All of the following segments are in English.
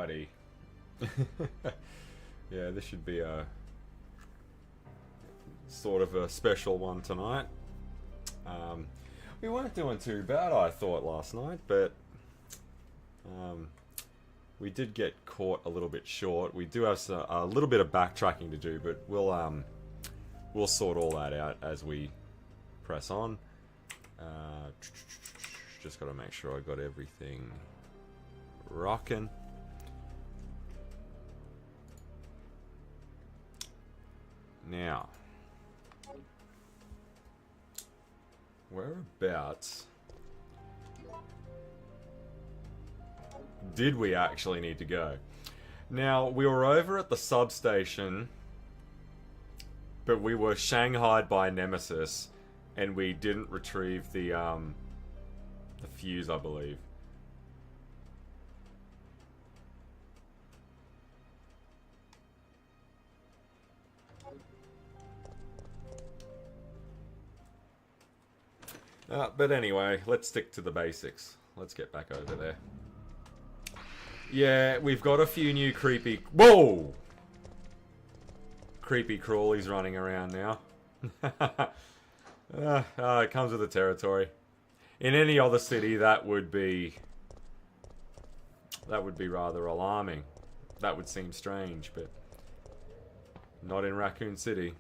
Alrighty. Yeah, this should be a sort of a special one tonight. We weren't doing too bad, I thought, last night, but we did get caught a little bit short. We do have a little bit of backtracking to do, but we'll sort all that out as we press on. Just got to make sure I got everything rocking. Now, whereabouts did we actually need to go? Now, we were over at the substation, but we were shanghaied by Nemesis, and we didn't retrieve the fuse, I believe. But anyway, let's stick to the basics. Let's get back over there. Yeah, we've got a few new creepy... Whoa! Creepy crawlies running around now. It comes with the territory. In any other city, that would be rather alarming. That would seem strange, but not in Raccoon City.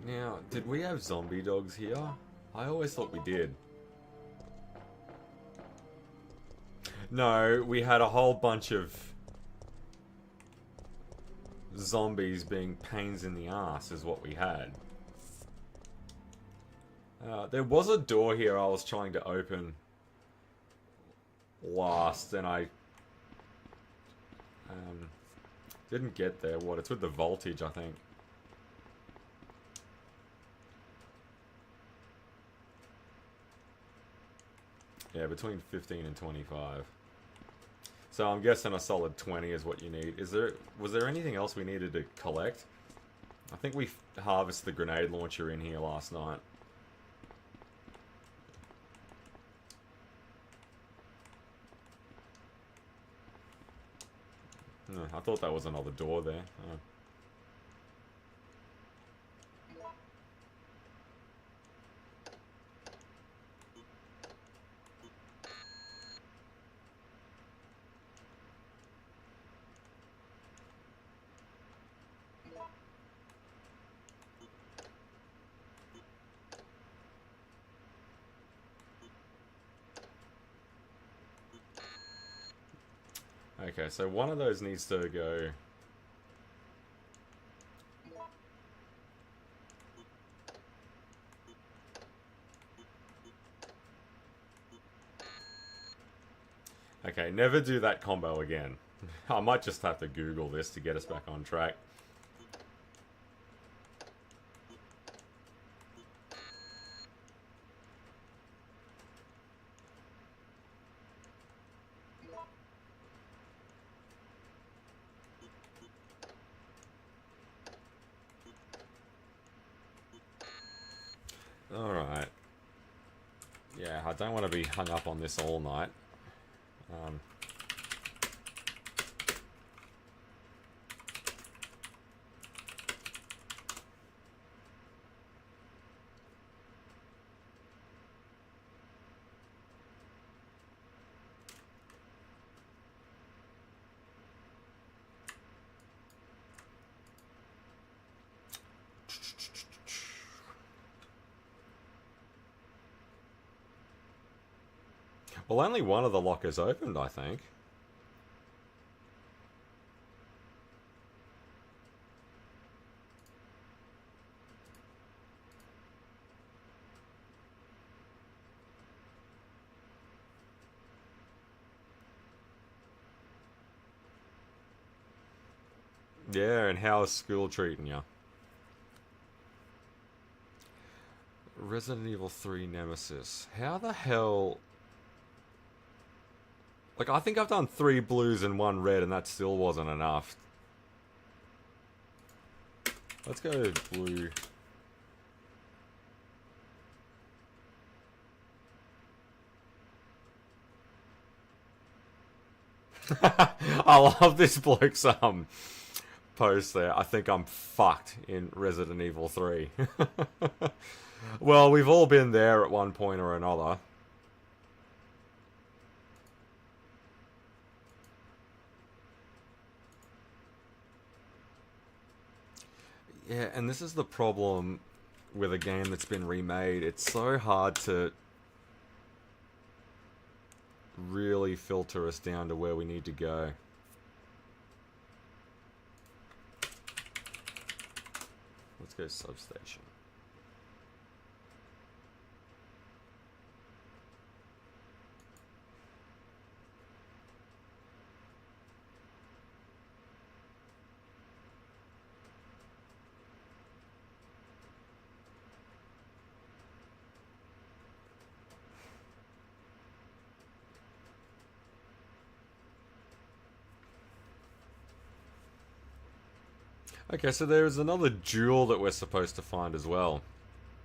Now, did we have zombie dogs here? I always thought we did. No, we had a whole bunch of zombies being pains in the ass is what we had. There was a door here I was trying to open last, and I didn't get there. What? It's with the voltage, I think. Yeah, between 15 and 25. So I'm guessing a solid 20 is what you need. Was there anything else we needed to collect? I think we harvested the grenade launcher in here last night. I thought that was another door there. Oh. Okay, so one of those needs to go... Okay, never do that combo again. I might just have to Google this to get us back on track. Alright. Yeah, I don't want to be hung up on this all night. Well, only one of the lockers opened, I think. Yeah, and how's school treating you? Resident Evil 3 Nemesis. How the hell... Like, I think I've done 3 blues and 1 red, and that still wasn't enough. Let's go blue. I love this bloke's post there. I think I'm fucked in Resident Evil 3. Well, we've all been there at one point or another. Yeah, and this is the problem with a game that's been remade. It's so hard to really filter us down to where we need to go. Let's go substation. Okay, so there's another jewel that we're supposed to find as well.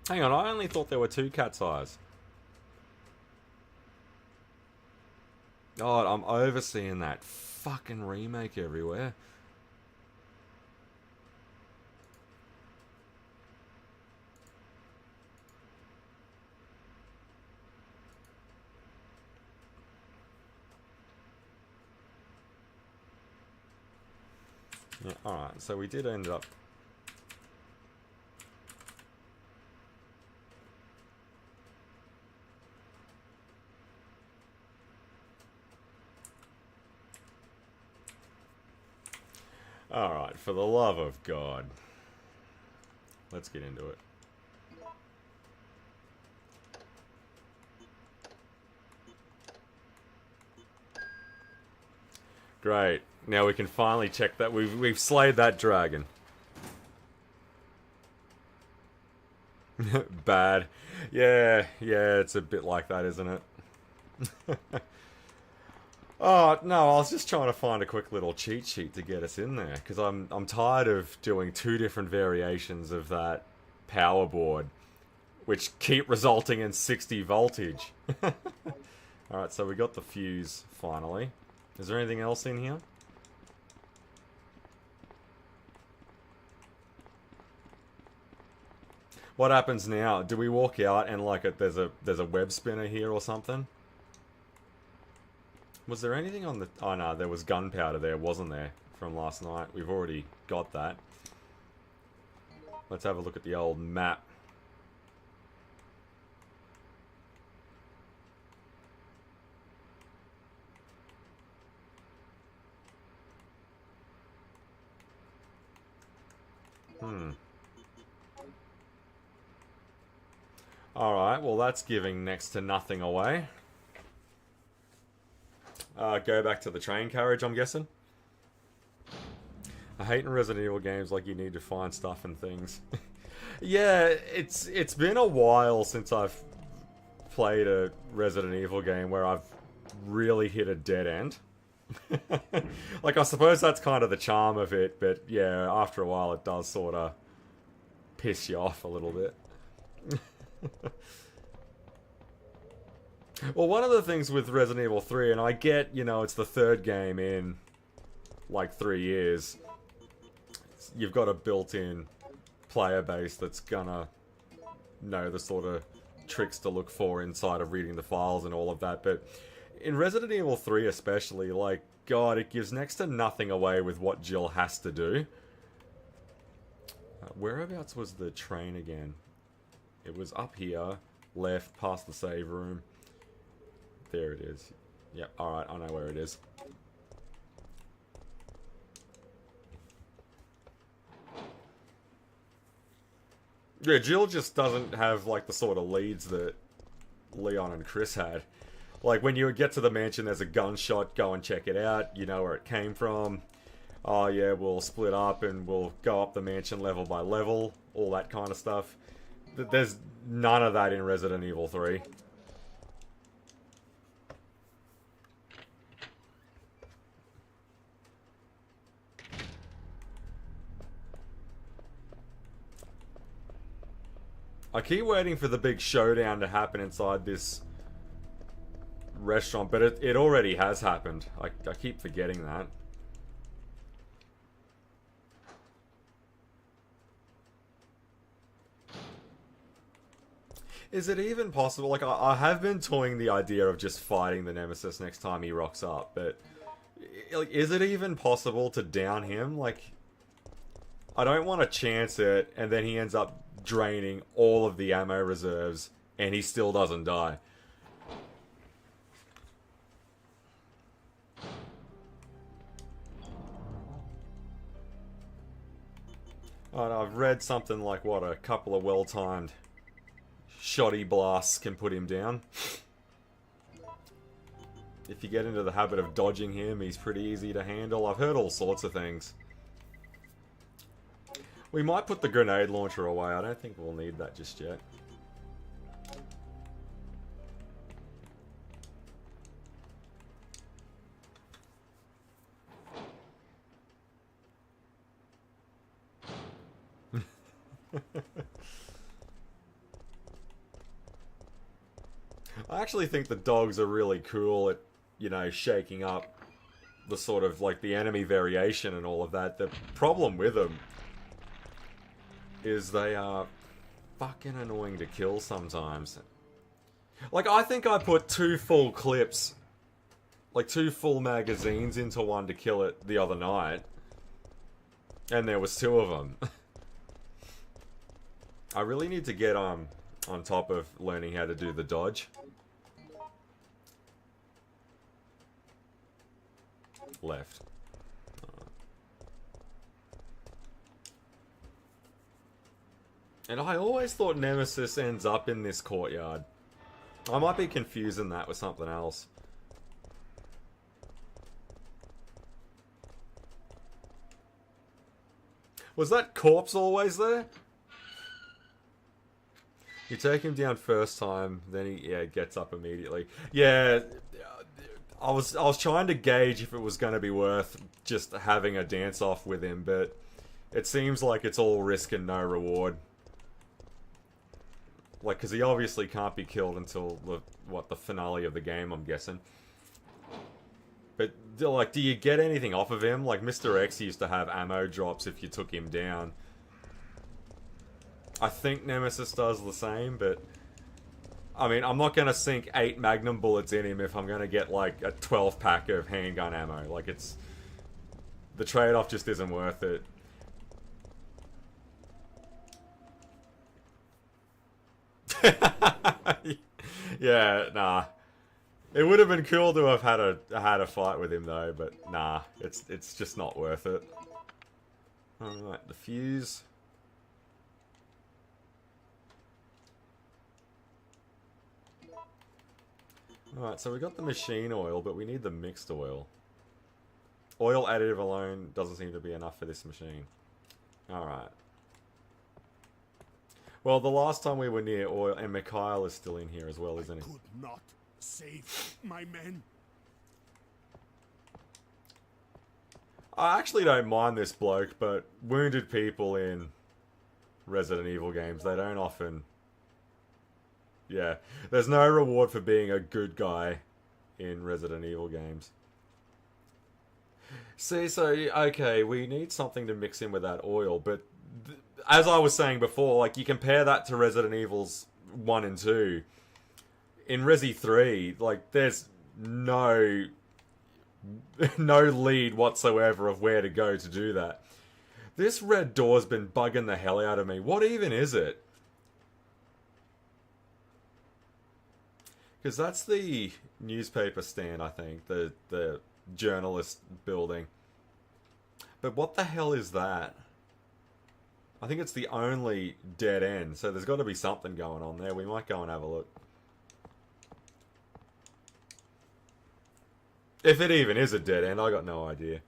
Hang on, I only thought there were 2 cat's eyes. God, I'm overseeing that fucking remake everywhere. Yeah, alright, so we did end up... Alright, for the love of God. Let's get into it. Great. Now we can finally check that we've slayed that dragon. Bad. Yeah, it's a bit like that, isn't it? Oh, no, I was just trying to find a quick little cheat sheet to get us in there, because I'm tired of doing 2 different variations of that power board, which keep resulting in 60 voltage. Alright, so we got the fuse, finally. Is there anything else in here? What happens now? Do we walk out and like there's a web spinner here or something? Was there anything on the... Oh no, there was gunpowder there, wasn't there? From last night. We've already got that. Let's have a look at the old map. Alright, well that's giving next to nothing away. Go back to the train carriage, I'm guessing. I hate in Resident Evil games like you need to find stuff and things. Yeah, it's been a while since I've played a Resident Evil game where I've really hit a dead end. Like, I suppose that's kind of the charm of it, but yeah, after a while it does sort of piss you off a little bit. Well, one of the things with Resident Evil 3, and I get, you know, it's the 3rd game in, like, 3 years. You've got a built-in player base that's gonna know the sort of tricks to look for inside of reading the files and all of that, but in Resident Evil 3 especially, like, God, it gives next to nothing away with what Jill has to do. Whereabouts was the train again? It was up here, left, past the save room. There it is. Yep, alright, I know where it is. Yeah, Jill just doesn't have, like, the sort of leads that Leon and Chris had. Like, when you get to the mansion, there's a gunshot, go and check it out, you know where it came from. Oh yeah, we'll split up and we'll go up the mansion level by level, all that kind of stuff. There's none of that in Resident Evil 3. I keep waiting for the big showdown to happen inside this restaurant, but it already has happened. I keep forgetting that. Is it even possible? Like, I have been toying the idea of just fighting the Nemesis next time he rocks up, but like, is it even possible to down him? Like, I don't want to chance it, and then he ends up draining all of the ammo reserves, and he still doesn't die. Oh, I've read something like, what, a couple of well-timed shoddy blasts can put him down. If you get into the habit of dodging him, he's pretty easy to handle. I've heard all sorts of things. We might put the grenade launcher away. I don't think we'll need that just yet. I actually think the dogs are really cool at, you know, shaking up the sort of, like, the enemy variation and all of that. The problem with them is they are fucking annoying to kill sometimes. Like, I think I put 2 full clips, like 2 full magazines into one to kill it the other night. And there was 2 of them. I really need to get on top of learning how to do the dodge. Left. And I always thought Nemesis ends up in this courtyard. I might be confusing that with something else. Was that corpse always there? You take him down first time, then he gets up immediately. Yeah, I was trying to gauge if it was going to be worth just having a dance off with him, but it seems like it's all risk and no reward. Like, because he obviously can't be killed until the finale of the game, I'm guessing. But like, do you get anything off of him? Like, Mr. X used to have ammo drops if you took him down. I think Nemesis does the same, but I mean, I'm not going to sink 8 Magnum bullets in him if I'm going to get like a 12 pack of handgun ammo. Like, it's... the trade-off just isn't worth it. Yeah, nah. It would have been cool to have had a fight with him though, but nah, it's just not worth it. Alright, the fuse. Alright, so we got the machine oil, but we need the mixed oil. Oil additive alone doesn't seem to be enough for this machine. Alright. Well, the last time we were near oil, and Mikhail is still in here as well, isn't he? Could not save my men. I actually don't mind this bloke, but wounded people in Resident Evil games, they don't often... yeah, there's no reward for being a good guy in Resident Evil games. See, so, okay, we need something to mix in with that oil, but as I was saying before, like, you compare that to Resident Evils 1 and 2. In Resi 3, like, there's no lead whatsoever of where to go to do that. This red door's been bugging the hell out of me. What even is it? Because that's the newspaper stand, I think. The journalist building. But what the hell is that? I think it's the only dead end, so there's got to be something going on there. We might go and have a look. If it even is a dead end, I got no idea.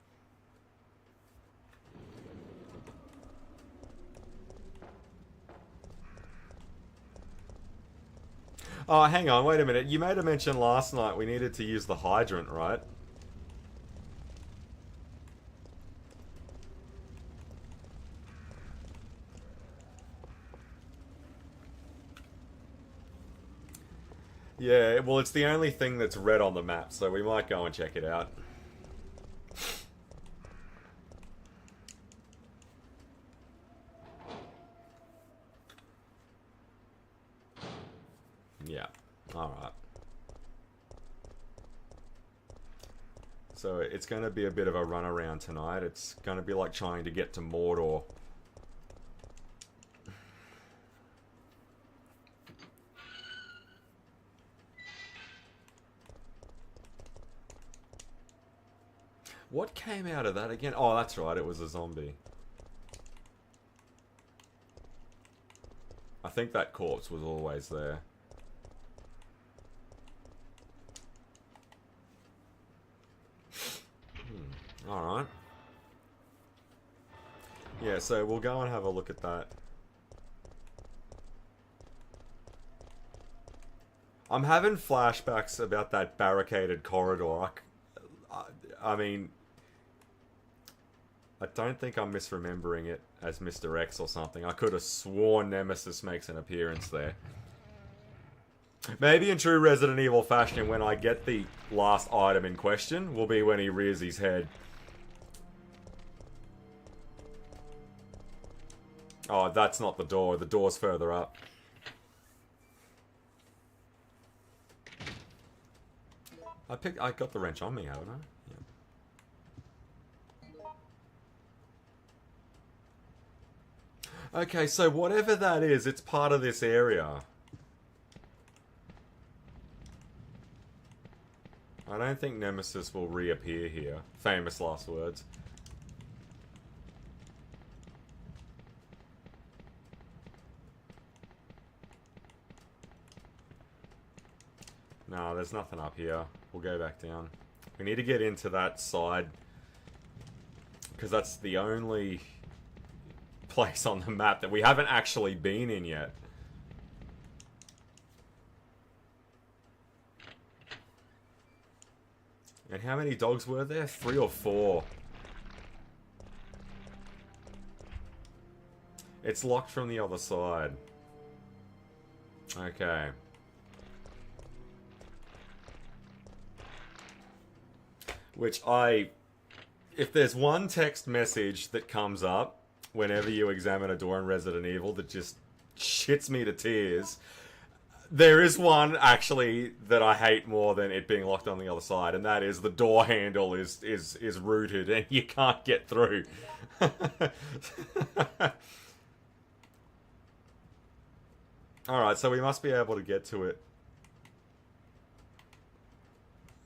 Oh, hang on, wait a minute. You made a mention last night we needed to use the hydrant, right? Yeah, well, it's the only thing that's red on the map, so we might go and check it out. Yeah, alright. So it's going to be a bit of a runaround tonight. It's going to be like trying to get to Mordor. What came out of that again? Oh, that's right, it was a zombie. I think that corpse was always there. Alright. Yeah, so we'll go and have a look at that. I'm having flashbacks about that barricaded corridor. I mean, I don't think I'm misremembering it as Mr. X or something. I could have sworn Nemesis makes an appearance there. Maybe in true Resident Evil fashion, when I get the last item in question, will be when he rears his head. Oh, that's not the door. The door's further up. I got the wrench on me, haven't I? Yeah. Okay, so whatever that is, it's part of this area. I don't think Nemesis will reappear here. Famous last words. No, there's nothing up here. We'll go back down. We need to get into that side, because that's the only place on the map that we haven't actually been in yet. And how many dogs were there? 3 or 4. It's locked from the other side. Okay. Which if there's one text message that comes up whenever you examine a door in Resident Evil that just shits me to tears, there is one actually that I hate more than it being locked on the other side, and that is the door handle is rooted and you can't get through. Alright, so we must be able to get to it.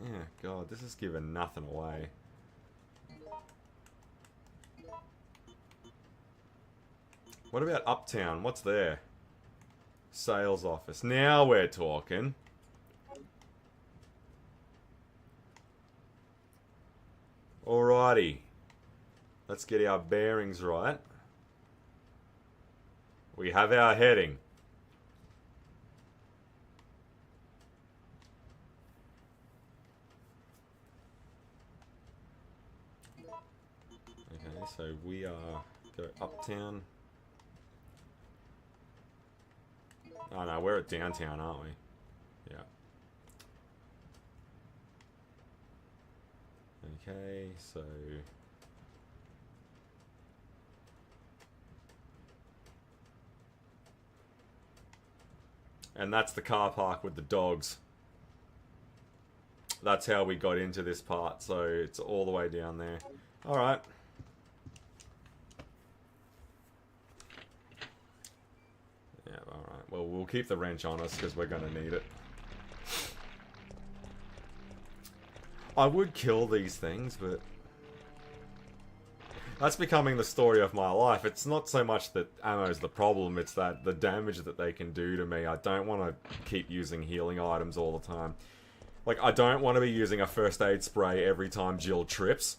Yeah, God, this is giving nothing away. What about Uptown? What's there? Sales office. Now we're talking. Alrighty. Let's get our bearings right. We have our heading. Okay, so we are go uptown. Oh no, we're at downtown, aren't we? Yeah. Okay, so and that's the car park with the dogs. That's how we got into this part, so it's all the way down there. Alright. Yeah, alright. Well, we'll keep the wrench on us because we're going to need it. I would kill these things, but that's becoming the story of my life. It's not so much that ammo's the problem, it's that the damage that they can do to me. I don't want to keep using healing items all the time. Like, I don't want to be using a first aid spray every time Jill trips.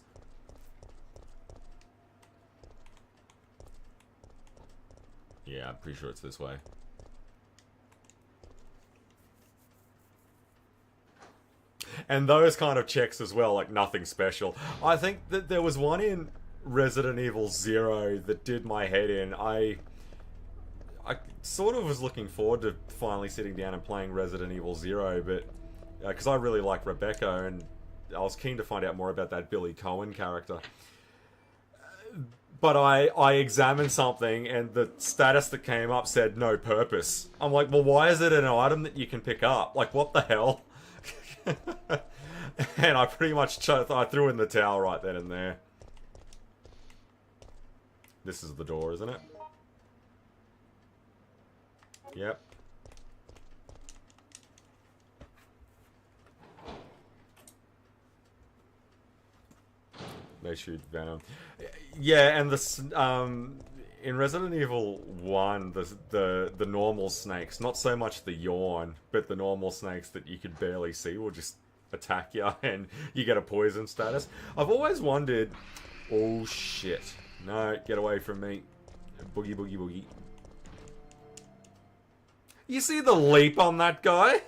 Yeah, I'm pretty sure it's this way. And those kind of checks as well, like nothing special. I think that there was one in Resident Evil 0 that did my head in. I I sort of was looking forward to finally sitting down and playing Resident Evil Zero, but because I really like Rebecca and I was keen to find out more about that Billy Cohen character. But I examined something and the status that came up said no purpose. I'm like, well, why is it an item that you can pick up? Like, what the hell? And I pretty much I threw in the towel right then and there. This is the door, isn't it? Yep. They shoot Venom. Yeah, and in Resident Evil 1, the normal snakes, not so much the yawn, but the normal snakes that you could barely see will just attack you and you get a poison status. I've always wondered, oh shit. No, get away from me. Boogie, boogie, boogie. You see the leap on that guy?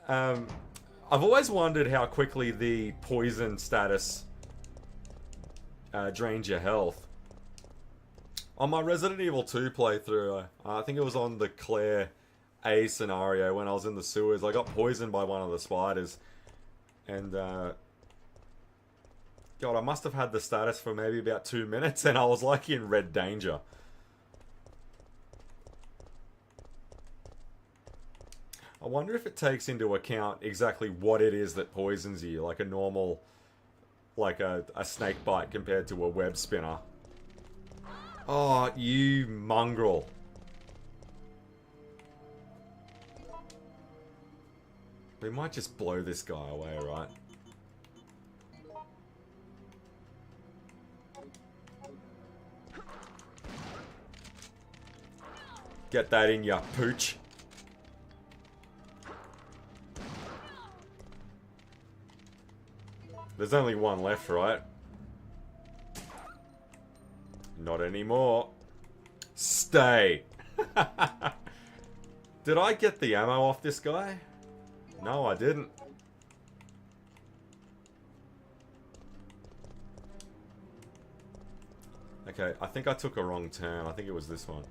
I've always wondered how quickly the poison status drains your health. On my Resident Evil 2 playthrough, I think it was on the Claire A scenario when I was in the sewers. I got poisoned by one of the spiders. And, God, I must have had the status for maybe about 2 minutes and I was like in red danger. I wonder if it takes into account exactly what it is that poisons you, like a normal, like a snake bite compared to a web spinner. Oh, you mongrel. We might just blow this guy away, right? Get that in ya, pooch. There's only one left, right? Not anymore. Stay. Did I get the ammo off this guy? No, I didn't. Okay, I think I took a wrong turn. I think it was this one.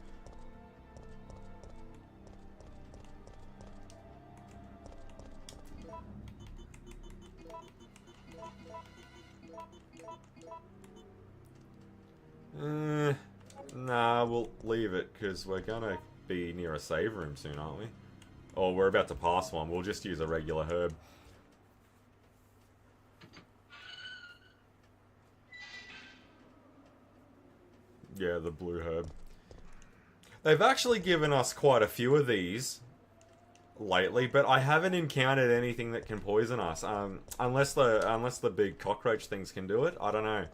Nah, we'll leave it, because we're gonna be near a save room soon, aren't we? Or we're about to pass one. We'll just use a regular herb. Yeah, the blue herb. They've actually given us quite a few of these lately, but I haven't encountered anything that can poison us. Unless the big cockroach things can do it. I don't know.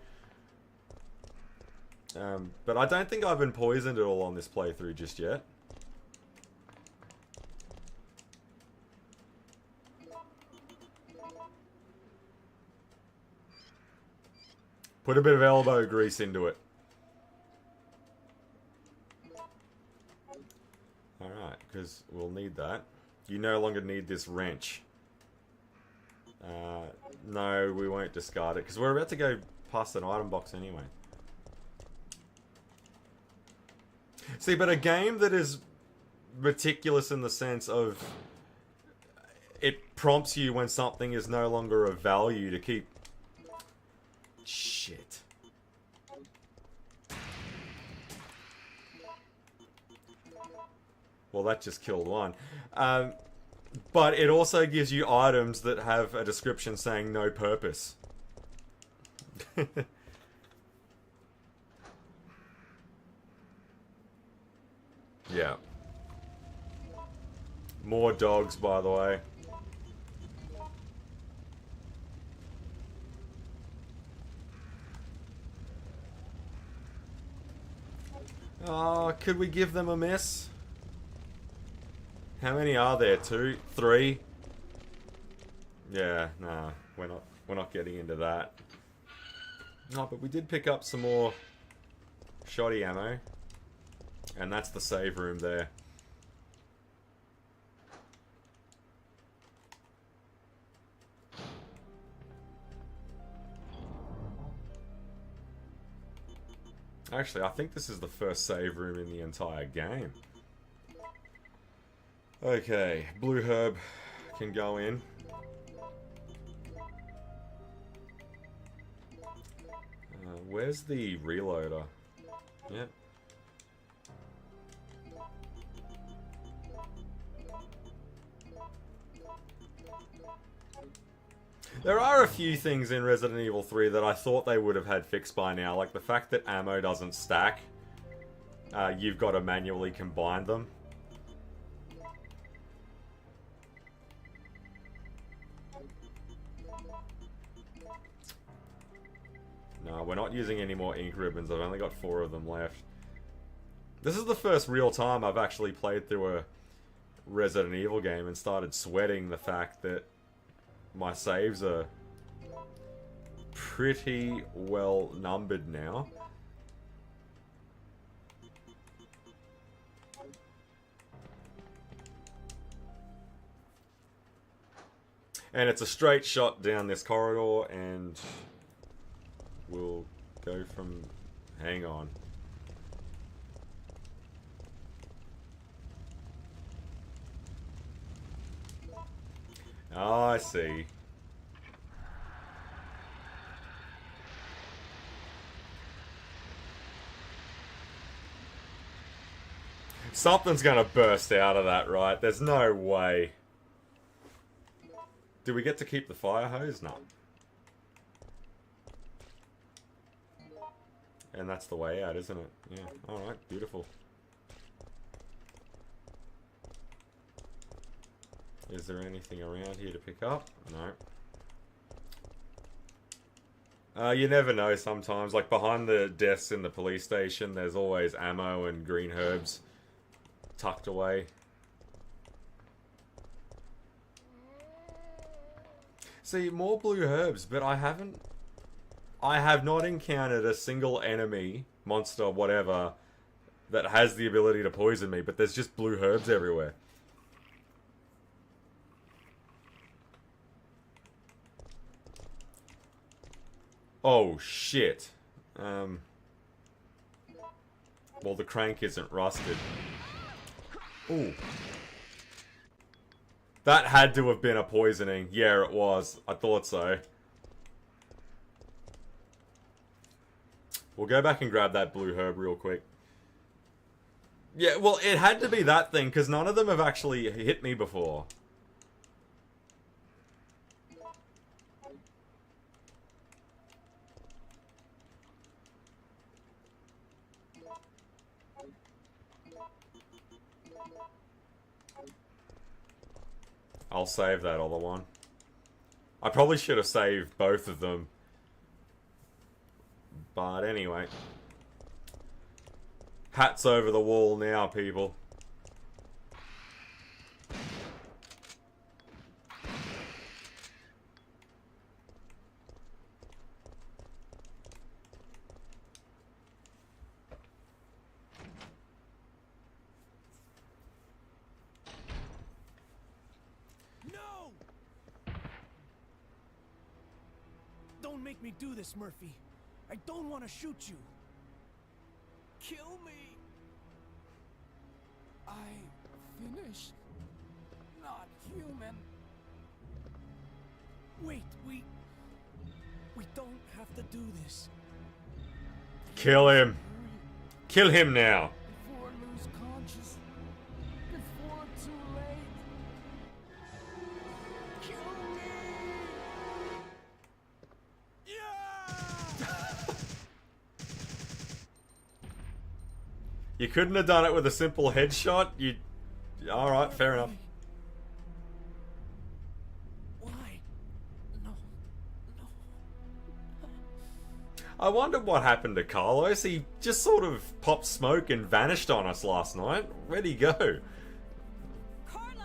But I don't think I've been poisoned at all on this playthrough just yet. Put a bit of elbow grease into it. Alright, because we'll need that. You no longer need this wrench. No, we won't discard it, because we're about to go past an item box anyway. See, but a game that is meticulous in the sense of it prompts you when something is no longer of value to keep... Shit. Well, that just killed one. But it also gives you items that have a description saying no purpose. Yeah. More dogs, by the way. Oh, could we give them a miss? How many are there? 2? 3? Yeah, nah, we're not getting into that. No, but we did pick up some more shoddy ammo. And that's the save room there. Actually, I think this is the first save room in the entire game. Okay, Blue Herb can go in. Where's the reloader? Yep. There are a few things in Resident Evil 3 that I thought they would have had fixed by now, like the fact that ammo doesn't stack. You've got to manually combine them. No, we're not using any more ink ribbons. I've only got 4 of them left. This is the first real time I've actually played through a Resident Evil game and started sweating the fact that my saves are pretty well numbered now. And it's a straight shot down this corridor, and we'll go from... Hang on. Oh, I see. Something's gonna burst out of that, right? There's no way. Do we get to keep the fire hose? No. And that's the way out, isn't it? Yeah. Alright, beautiful. Is there anything around here to pick up? No. You never know sometimes. Like behind the desks in the police station, there's always ammo and green herbs tucked away. See, more blue herbs, but I have not encountered a single enemy, monster, whatever, that has the ability to poison me, but there's just blue herbs everywhere. Oh, shit. Well, the crank isn't rusted. Ooh. That had to have been a poisoning. Yeah, it was. I thought so. We'll go back and grab that blue herb real quick. Yeah, well, it had to be that thing, because none of them have actually hit me before. I'll save that other one. I probably should have saved both of them. But anyway. Hats over the wall now, people. Don't make me do this, Murphy. I don't want to shoot you. Kill me. I finished. Not human. Wait, we don't have to do this. Kill him. Kill him now. Before I lose conscious. Before too late. Kill me. You couldn't have done it with a simple headshot? You... Alright, fair enough. Why? No. I wonder what happened to Carlos. He just sort of popped smoke and vanished on us last night. Where'd he go? Carlos!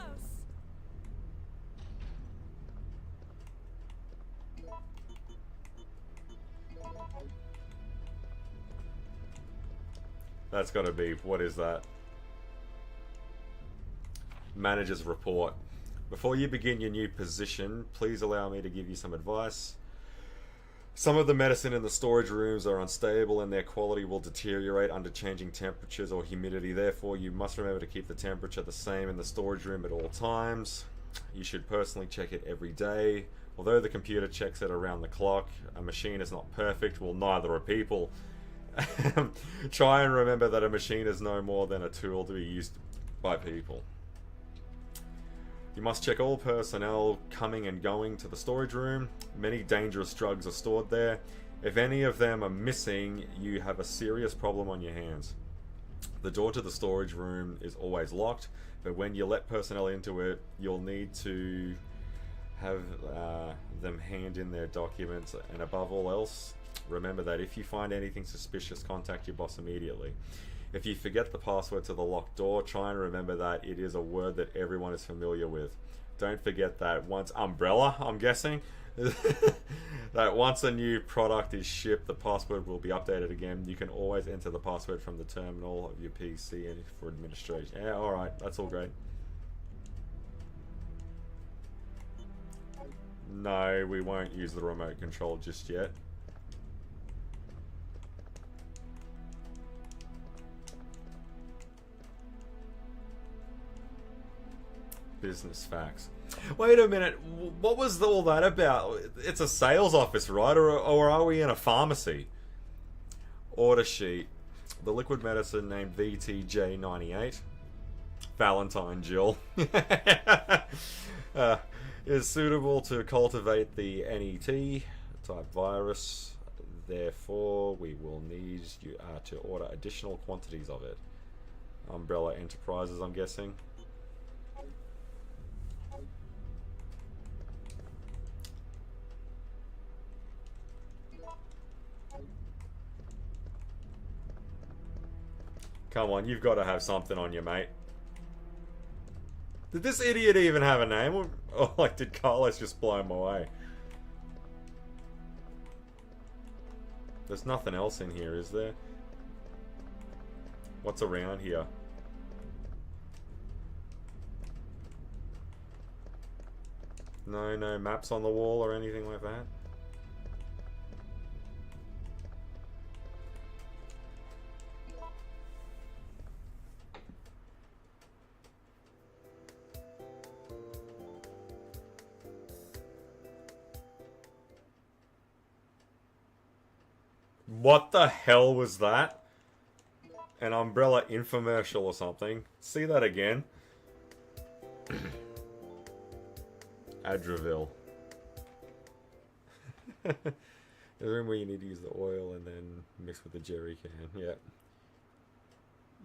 That's gotta be... What is that? Manager's report. Before you begin your new position, please allow me to give you some advice. Some of the medicine in the storage rooms are unstable and their quality will deteriorate under changing temperatures or humidity. Therefore, you must remember to keep the temperature the same in the storage room at all times. You should personally check it every day. Although the computer checks it around the clock, a machine is not perfect. Well, neither are people. Try and remember that a machine is no more than a tool to be used by people. You must check all personnel coming and going to the storage room. Many dangerous drugs are stored there. If any of them are missing, you have a serious problem on your hands. The door to the storage room is always locked, but when you let personnel into it, you'll need to have them hand in their documents, and above all else, remember that if you find anything suspicious, contact your boss immediately. If you forget the password to the locked door, try and remember that it is a word that everyone is familiar with. Don't forget that once umbrella, I'm guessing, that once a new product is shipped, the password will be updated again. You can always enter the password from the terminal of your PC and for administration. Yeah, alright, that's all great. No, we won't use the remote control just yet. Business facts. Wait a minute, what was all that about? It's a sales office, right? Or are we in a pharmacy? Order sheet. The liquid medicine named VTJ98. Valentine Jill. Is suitable to cultivate the NET type virus. Therefore, we will need you to order additional quantities of it. Umbrella Enterprises, I'm guessing. Come on, you've got to have something on you, mate. Did this idiot even have a name? Or like, did Carlos just blow him away? There's nothing else in here, is there? What's around here? No maps on the wall or anything like that? What the hell was that? An Umbrella infomercial or something. See that again? Adravil. The room where you need to use the oil and then mix with the jerry can.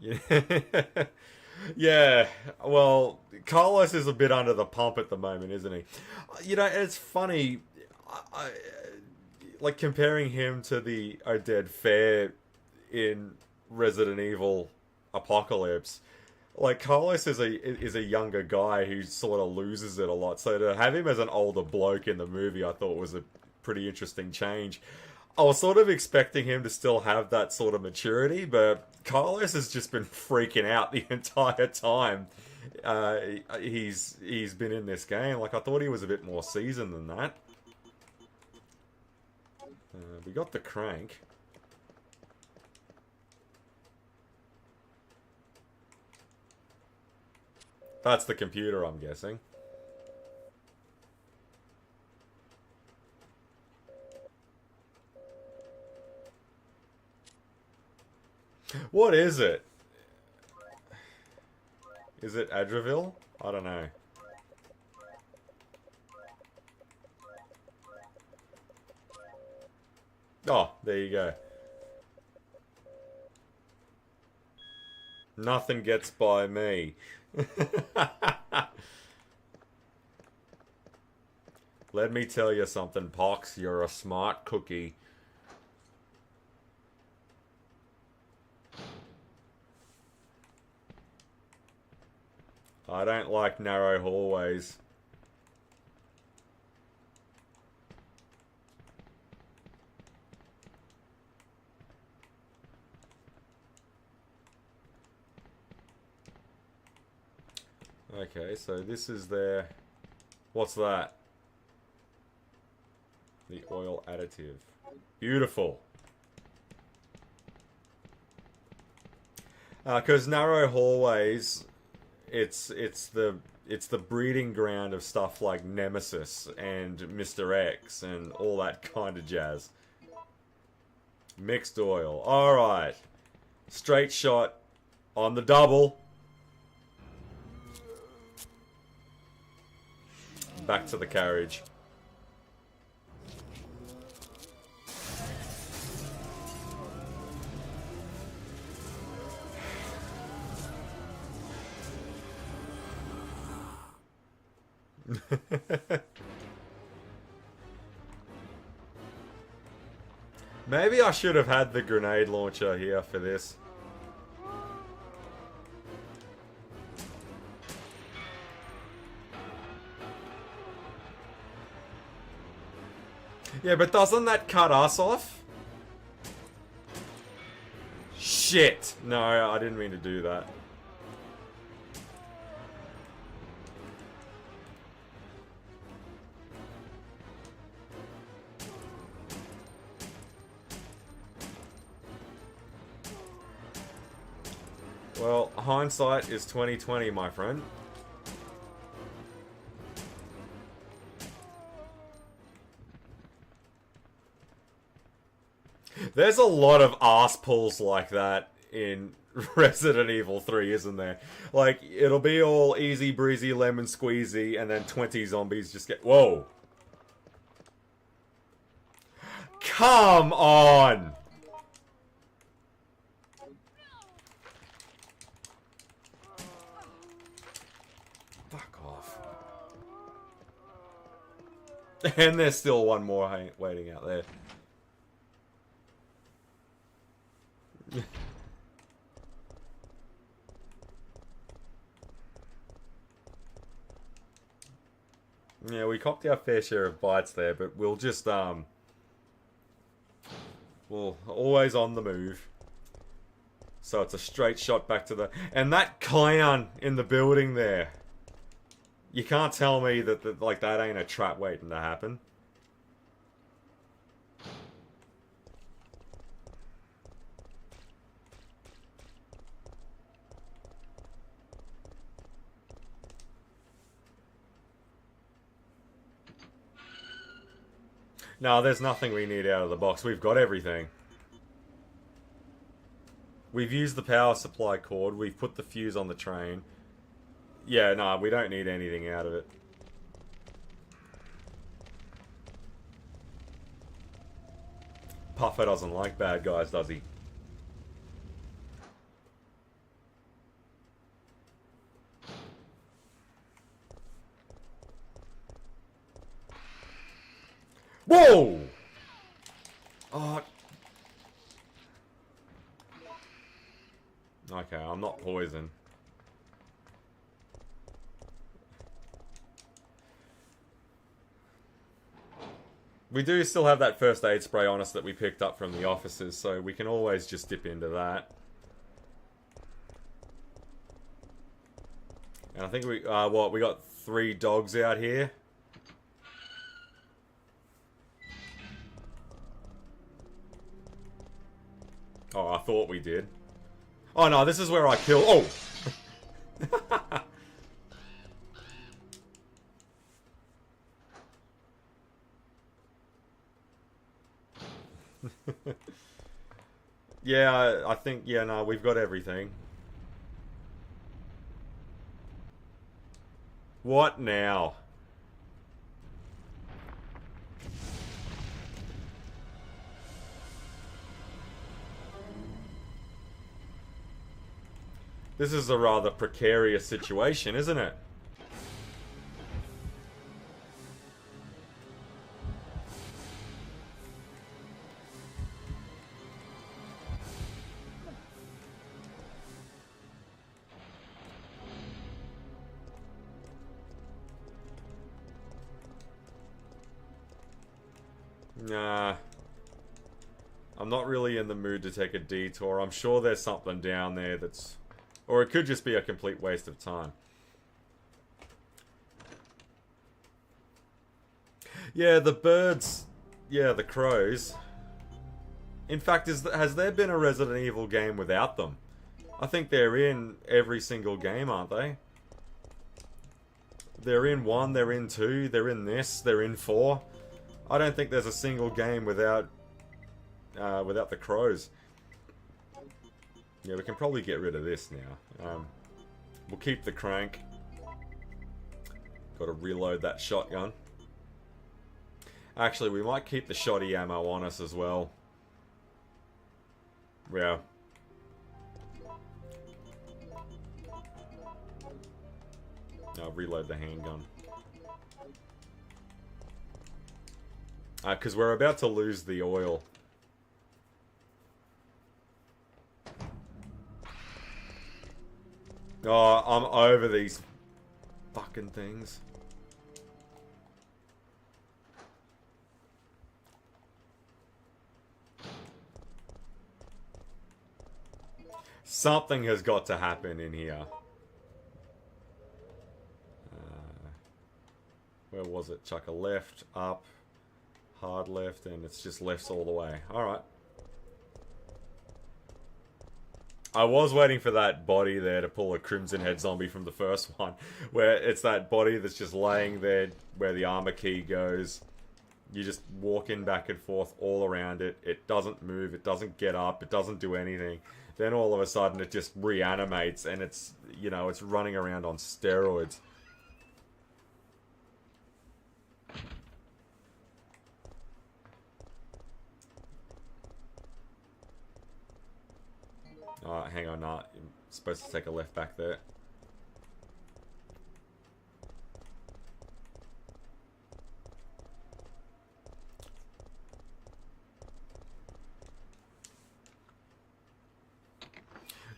Yeah. Yeah. Well, Carlos is a bit under the pump at the moment, isn't he? You know, it's funny. Like comparing him to the Oded Fair in Resident Evil Apocalypse. Like Carlos is a younger guy who sort of loses it a lot. So to have him as an older bloke in the movie, I thought was a pretty interesting change. I was sort of expecting him to still have that sort of maturity, but Carlos has just been freaking out the entire time. He's been in this game. Like I thought he was a bit more seasoned than that. We got the crank. That's the computer, I'm guessing. What is it? Is it Adravil? I don't know. Oh, there you go. Nothing gets by me. Let me tell you something, Pox. You're a smart cookie. I don't like narrow hallways. Okay, so this is their... What's that? The oil additive. Beautiful. Because narrow hallways, it's the breeding ground of stuff like Nemesis and Mr. X and all that kind of jazz. Mixed oil. Alright. Straight shot on the double. Back to the carriage. Maybe I should have had the grenade launcher here for this. Yeah, but doesn't that cut us off? Shit! No, I didn't mean to do that. Well, hindsight is 20/20, my friend. There's a lot of ass pulls like that in Resident Evil 3, isn't there? Like, it'll be all easy breezy lemon squeezy, and then 20 zombies just get... Whoa! Come on! Fuck off. And there's still one more waiting out there. Yeah, we copped our fair share of bites there, but we'll just, we'll always on the move. So it's a straight shot back to the... And that clown in the building there. You can't tell me that, like, that ain't a trap waiting to happen. No, there's nothing we need out of the box. We've got everything. We've used the power supply cord. We've put the fuse on the train. Yeah, no, we don't need anything out of it. Puffer doesn't like bad guys, does he? Whoa! Oh. Okay, I'm not poisoned. We do still have that first aid spray on us that we picked up from the officers, so we can always just dip into that. And I think we, what, we got 3 dogs out here. Oh, I thought we did. Oh no, this is where I kill. Oh! Yeah, I think, yeah, no, we've got everything. What now? This is a rather precarious situation, isn't it? Nah. I'm not really in the mood to take a detour. I'm sure there's something down there that's... Or it could just be a complete waste of time. Yeah, the birds... Yeah, the crows. In fact, has there been a Resident Evil game without them? I think they're in every single game, aren't they? They're in 1, they're in 2, they're in this, they're in 4. I don't think there's a single game without the crows. Yeah, we can probably get rid of this now. We'll keep the crank. Gotta reload that shotgun. Actually, we might keep the shoddy ammo on us as well. Yeah. I'll reload the handgun. Because we're about to lose the oil. Oh, I'm over these fucking things. Something has got to happen in here. Where was it? Chuck a left, up, hard left, and it's just lefts all the way. Alright. I was waiting for that body there to pull a Crimson Head zombie from the first one. Where it's that body that's just laying there where the armor key goes. You just walk in back and forth all around it. It doesn't move, it doesn't get up, it doesn't do anything. Then all of a sudden it just reanimates and it's, you know, it's running around on steroids. Oh, hang on, nah. You're supposed to take a left back there.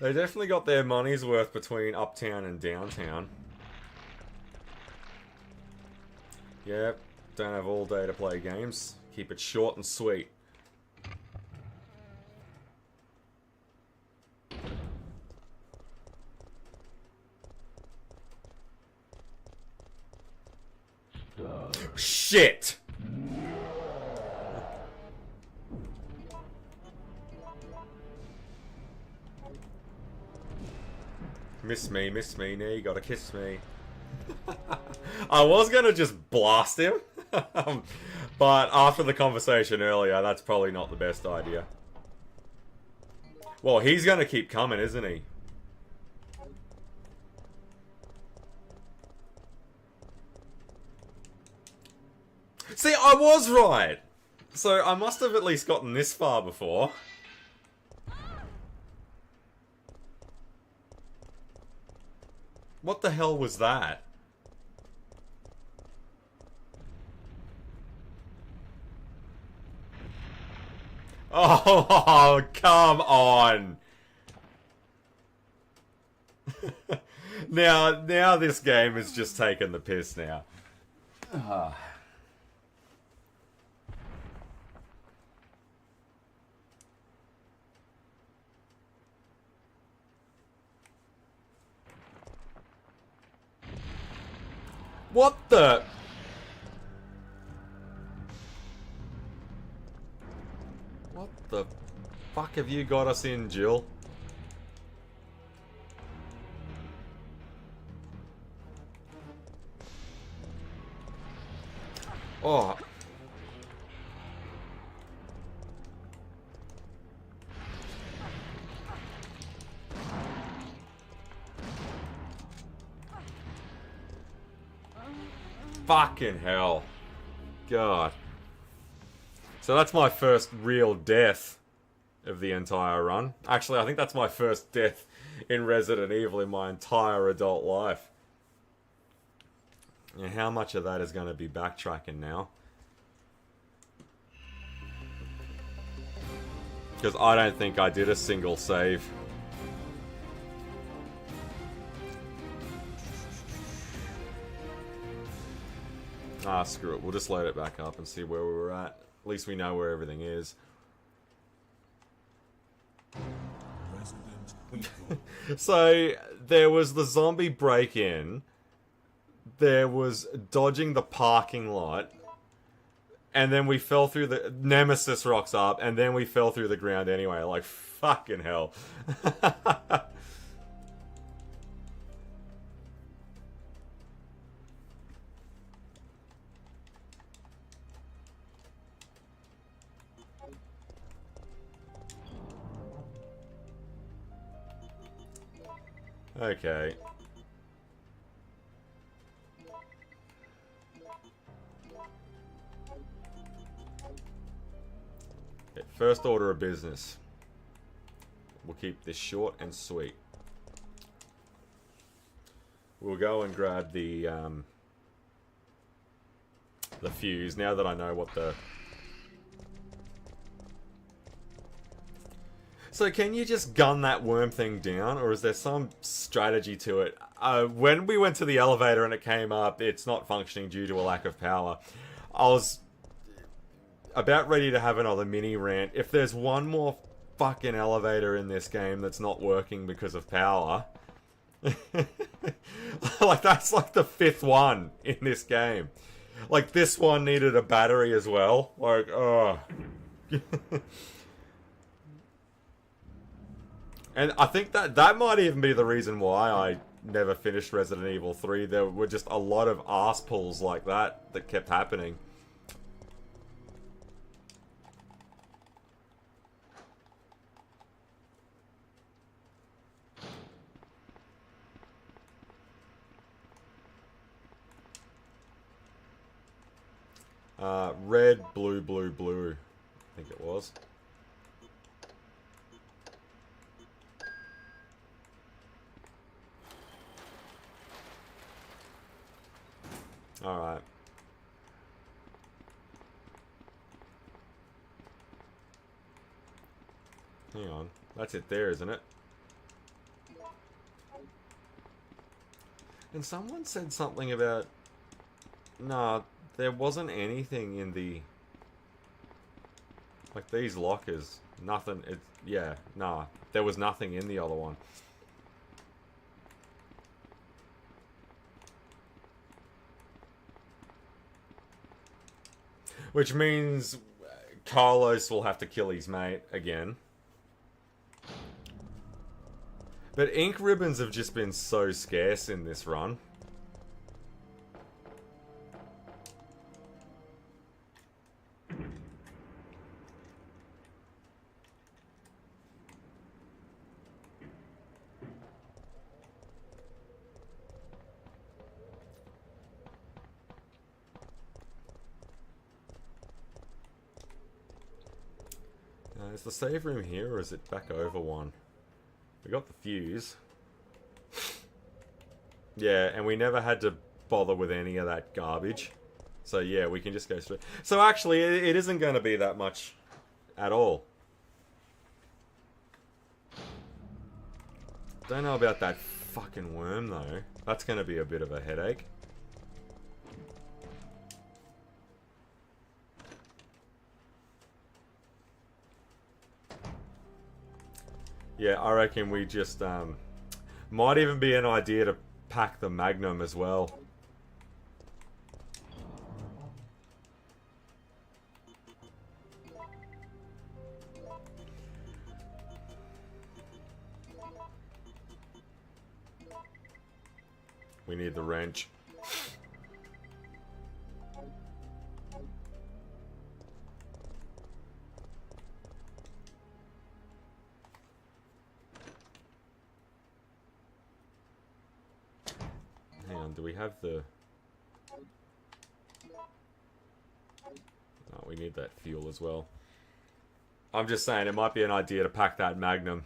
They definitely got their money's worth between uptown and downtown. Yep, don't have all day to play games. Keep it short and sweet. Shit! Miss me, now you gotta kiss me. I was gonna just blast him, but after the conversation earlier, that's probably not the best idea. Well, he's gonna keep coming, isn't he? See, I was right! So, I must have at least gotten this far before. What the hell was that? Oh, come on! Now this game is just taking the piss now. What the? What the fuck have you got us in, Jill? Oh. Fucking hell. God. So that's my first real death of the entire run. Actually, I think that's my first death in Resident Evil in my entire adult life. And how much of that is going to be backtracking now? Because I don't think I did a single save. Ah, screw it. We'll just load it back up and see where we were at. At least we know where everything is. So, there was the zombie break-in. There was dodging the parking lot. And then we fell through the... Nemesis rocks up, and then we fell through the ground anyway. Like, fucking hell. Okay. First order of business. We'll keep this short and sweet. We'll go and grab the fuse now that I know what the... So can you just gun that worm thing down, or is there some strategy to it? When we went to the elevator and it came up, it's not functioning due to a lack of power. I was about ready to have another mini rant. If there's one more fucking elevator in this game that's not working because of power... like, that's like the 5th one in this game. Like, this one needed a battery as well. Like, oh... And I think that might even be the reason why I never finished Resident Evil 3. There were just a lot of arse pulls like that kept happening. Red, blue, blue, blue. I think it was. Alright. Hang on. That's it there, isn't it? And someone said something about... Nah, there wasn't anything in the... Like, these lockers. Nothing... Yeah, nah. There was nothing in the other one. Which means Carlos will have to kill his mate again. But ink ribbons have just been so scarce in this run. Is the save room here, or is it back over one? We got the fuse. Yeah, and we never had to bother with any of that garbage. So yeah, we can just go straight. So actually, it isn't going to be that much at all. Don't know about that fucking worm, though. That's going to be a bit of a headache. Yeah, I reckon we just, might even be an idea to pack the Magnum as well. We need the wrench. Do we have the... No, we need that fuel as well. I'm just saying, it might be an idea to pack that Magnum.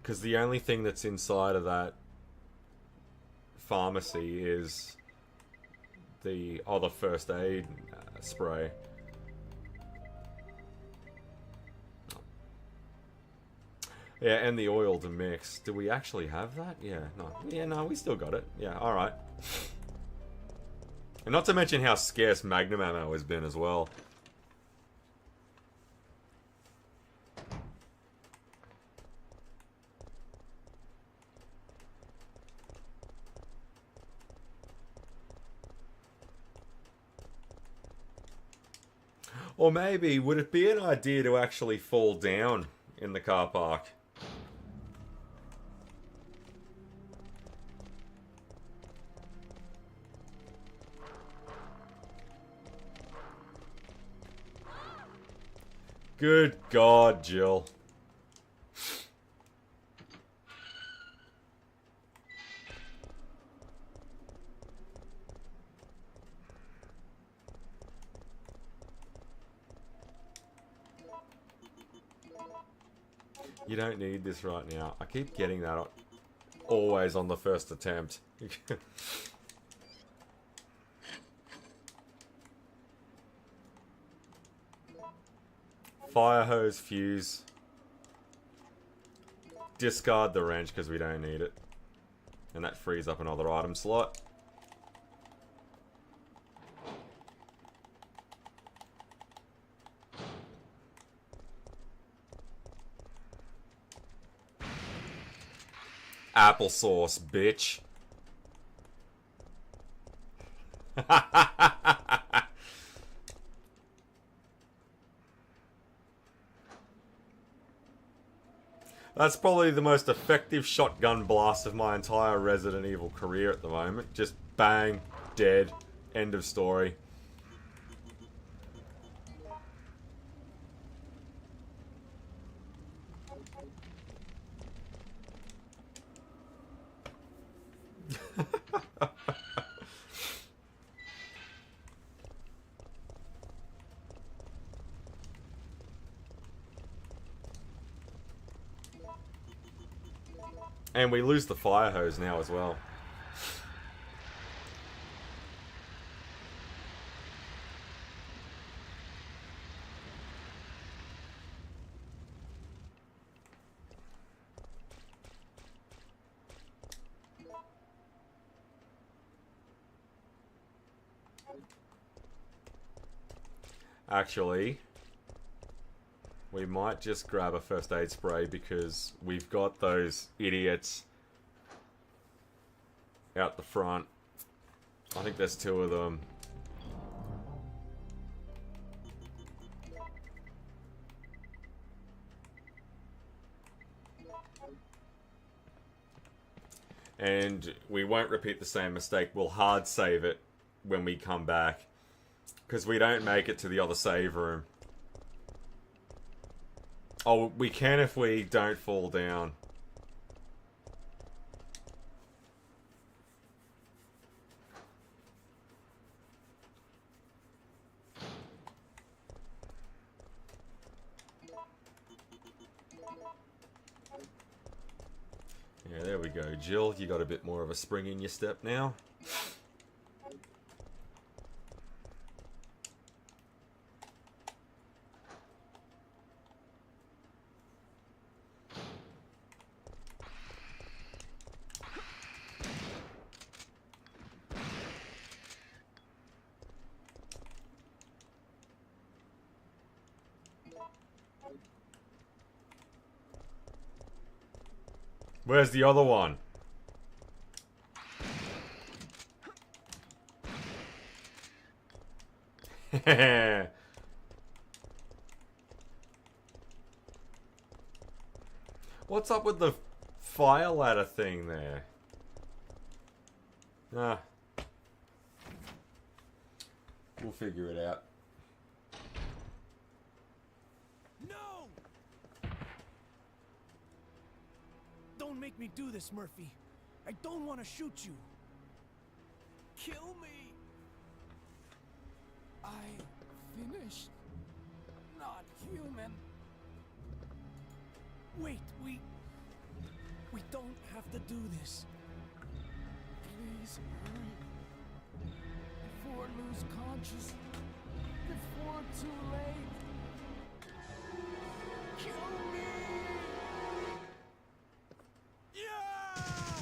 Because the only thing that's inside of that pharmacy is the... Oh, the first aid spray. Yeah, and the oil to mix. Do we actually have that? Yeah, no. Yeah, no, we still got it. Yeah, alright. And not to mention how scarce Magnum ammo has been as well. Or maybe, would it be an idea to actually fall down in the car park? Good God, Jill. You don't need this right now. I keep getting that always on the first attempt. Fire hose, fuse. Discard the wrench because we don't need it. And that frees up another item slot. Applesauce, bitch. That's probably the most effective shotgun blast of my entire Resident Evil career at the moment. Just bang, dead, end of story. And we lose the fire hose now as well. Actually, we might just grab a first aid spray because we've got those idiots out the front. I think there's 2 of them. And we won't repeat the same mistake. We'll hard save it when we come back. Because we don't make it to the other save room. Oh, we can if we don't fall down. Yeah, there we go. Jill, you got a bit more of a spring in your step now. Where's the other one? What's up with the fire ladder thing there? Ah. We'll figure it out. No! Don't make me do this, Murphy. I don't want to shoot you. Kill me. I finished. Not human. Wait, we don't have to do this. Please hurry. Before I lose conscious. Before too late. Kill me. Yeah!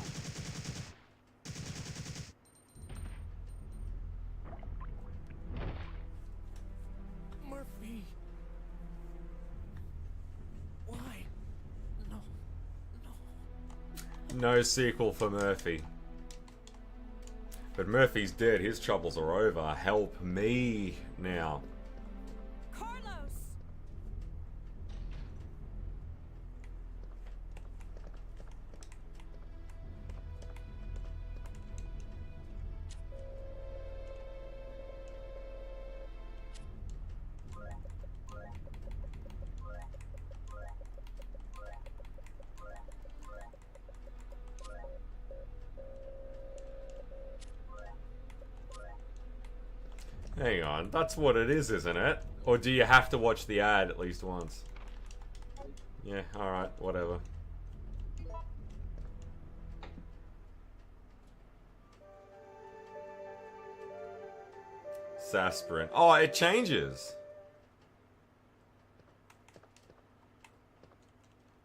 Murphy. Why? No. No sequel for Murphy. But Murphy's dead. His troubles are over. Help me now. Carlos! Hang on, that's what it is, isn't it? Or do you have to watch the ad at least once? Yeah, alright, whatever. Sasprin. Oh, it changes.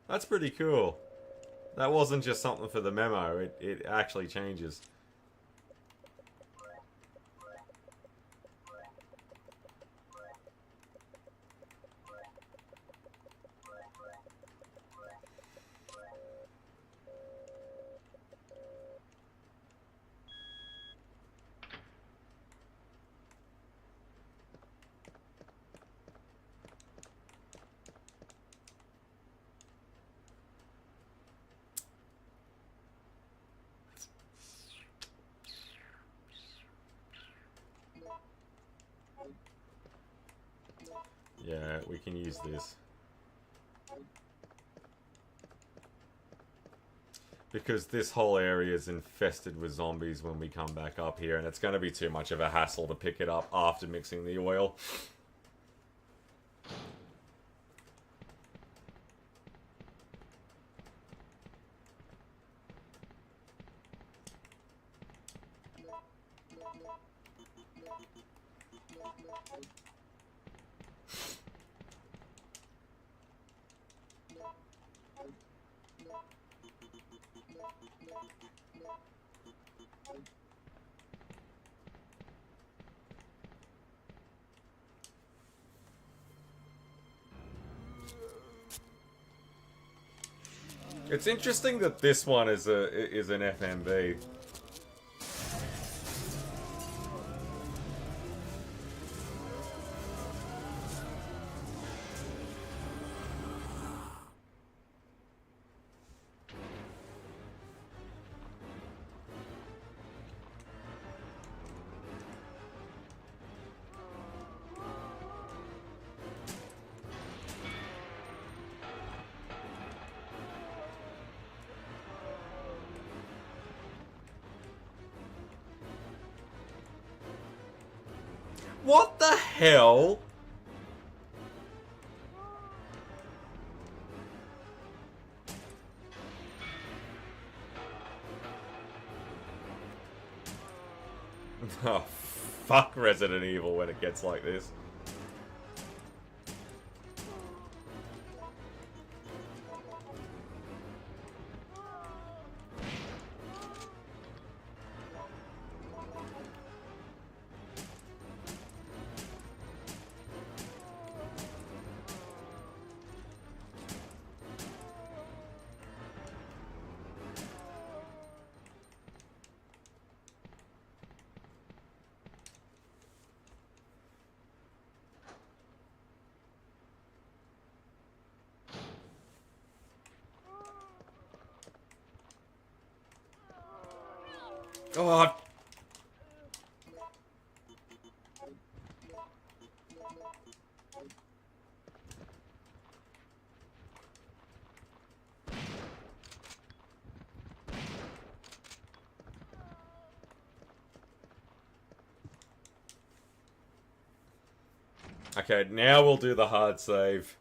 That's pretty cool. That wasn't just something for the memo, it actually changes. Yeah, we can use this. Because this whole area is infested with zombies when we come back up here, and it's going to be too much of a hassle to pick it up after mixing the oil. It's interesting that this one is an FMV. What the hell? Oh, fuck Resident Evil when it gets like this. Oh. Okay, now we'll do the hard save.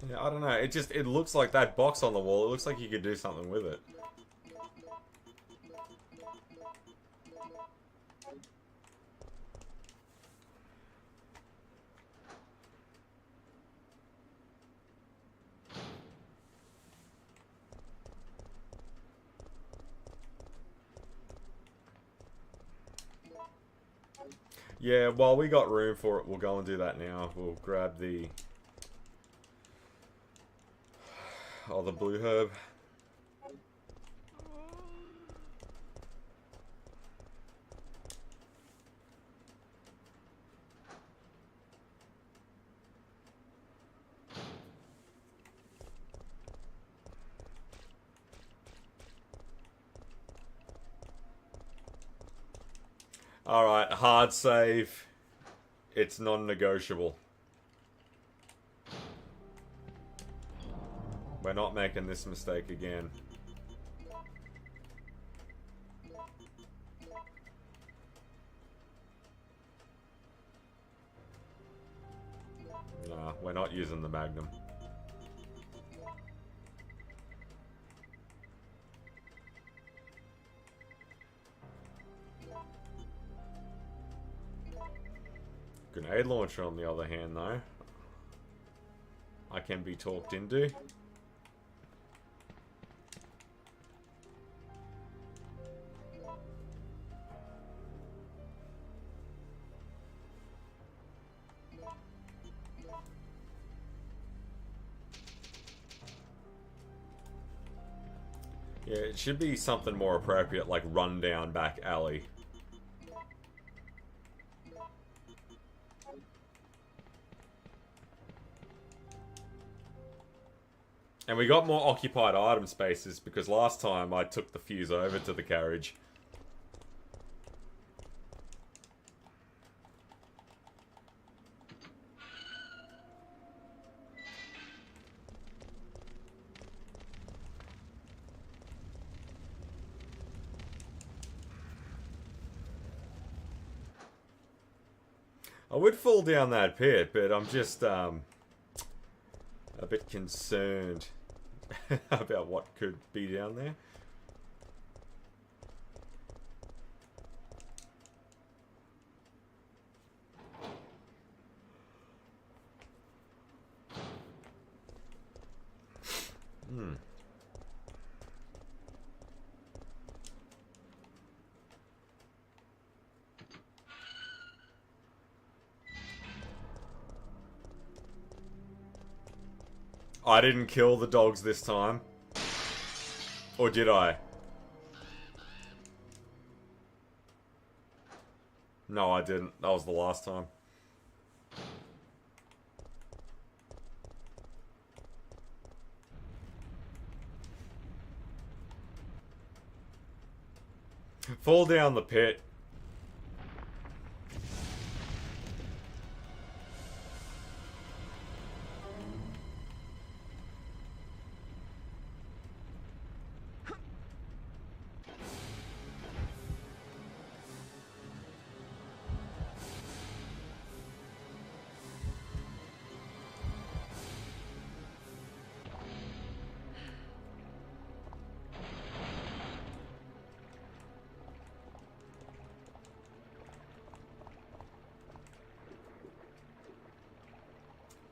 Yeah, I don't know. It looks like that box on the wall. It looks like you could do something with it. Yeah, while we got room for it, we'll go and do that now. We'll grab the... Oh, the blue herb. Alright, hard save. It's non-negotiable. We're not making this mistake again. Nah, we're not using the Magnum. Grenade launcher, on the other hand, though, I can be talked into. Yeah, it should be something more appropriate, like run down back alley. And we got more occupied item spaces because last time I took the fuse over to the carriage. I would fall down that pit, but I'm just a bit concerned about what could be down there. I didn't kill the dogs this time. Or did I? No, I didn't. That was the last time. Fall down the pit.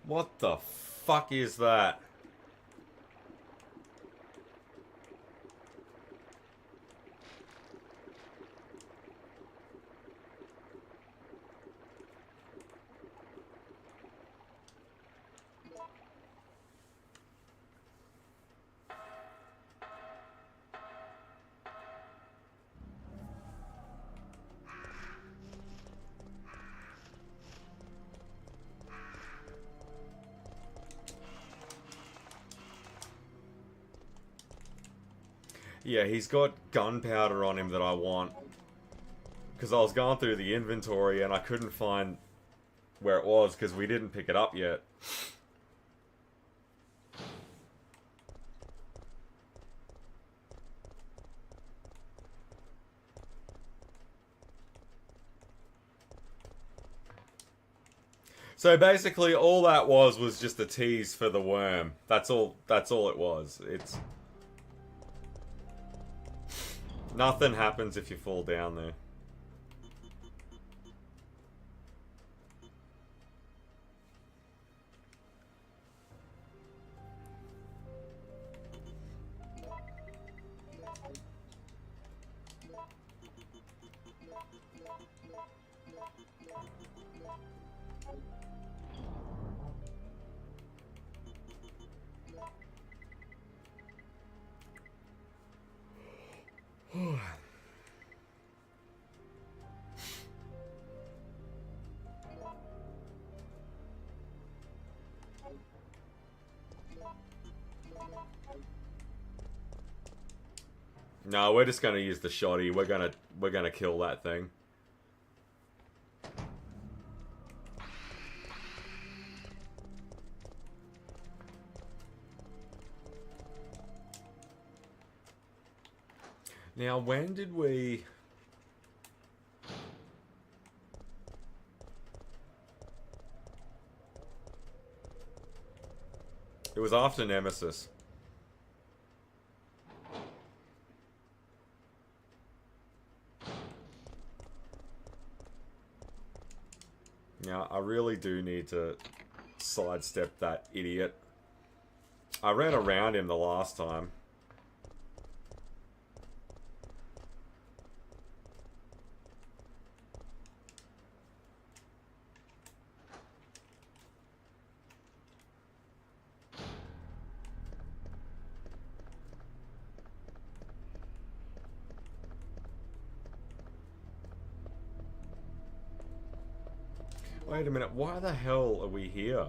What the fuck is that? Yeah, he's got gunpowder on him that I want. Because I was going through the inventory and I couldn't find where it was because we didn't pick it up yet. So basically all that was just a tease for the worm. That's all it was. It's nothing happens if you fall down there. No, we're just gonna use the shotty. We're gonna kill that thing. Now, when did we... It was after Nemesis. Now, I really do need to sidestep that idiot. I ran around him the last time. Wait a minute, why the hell are we here?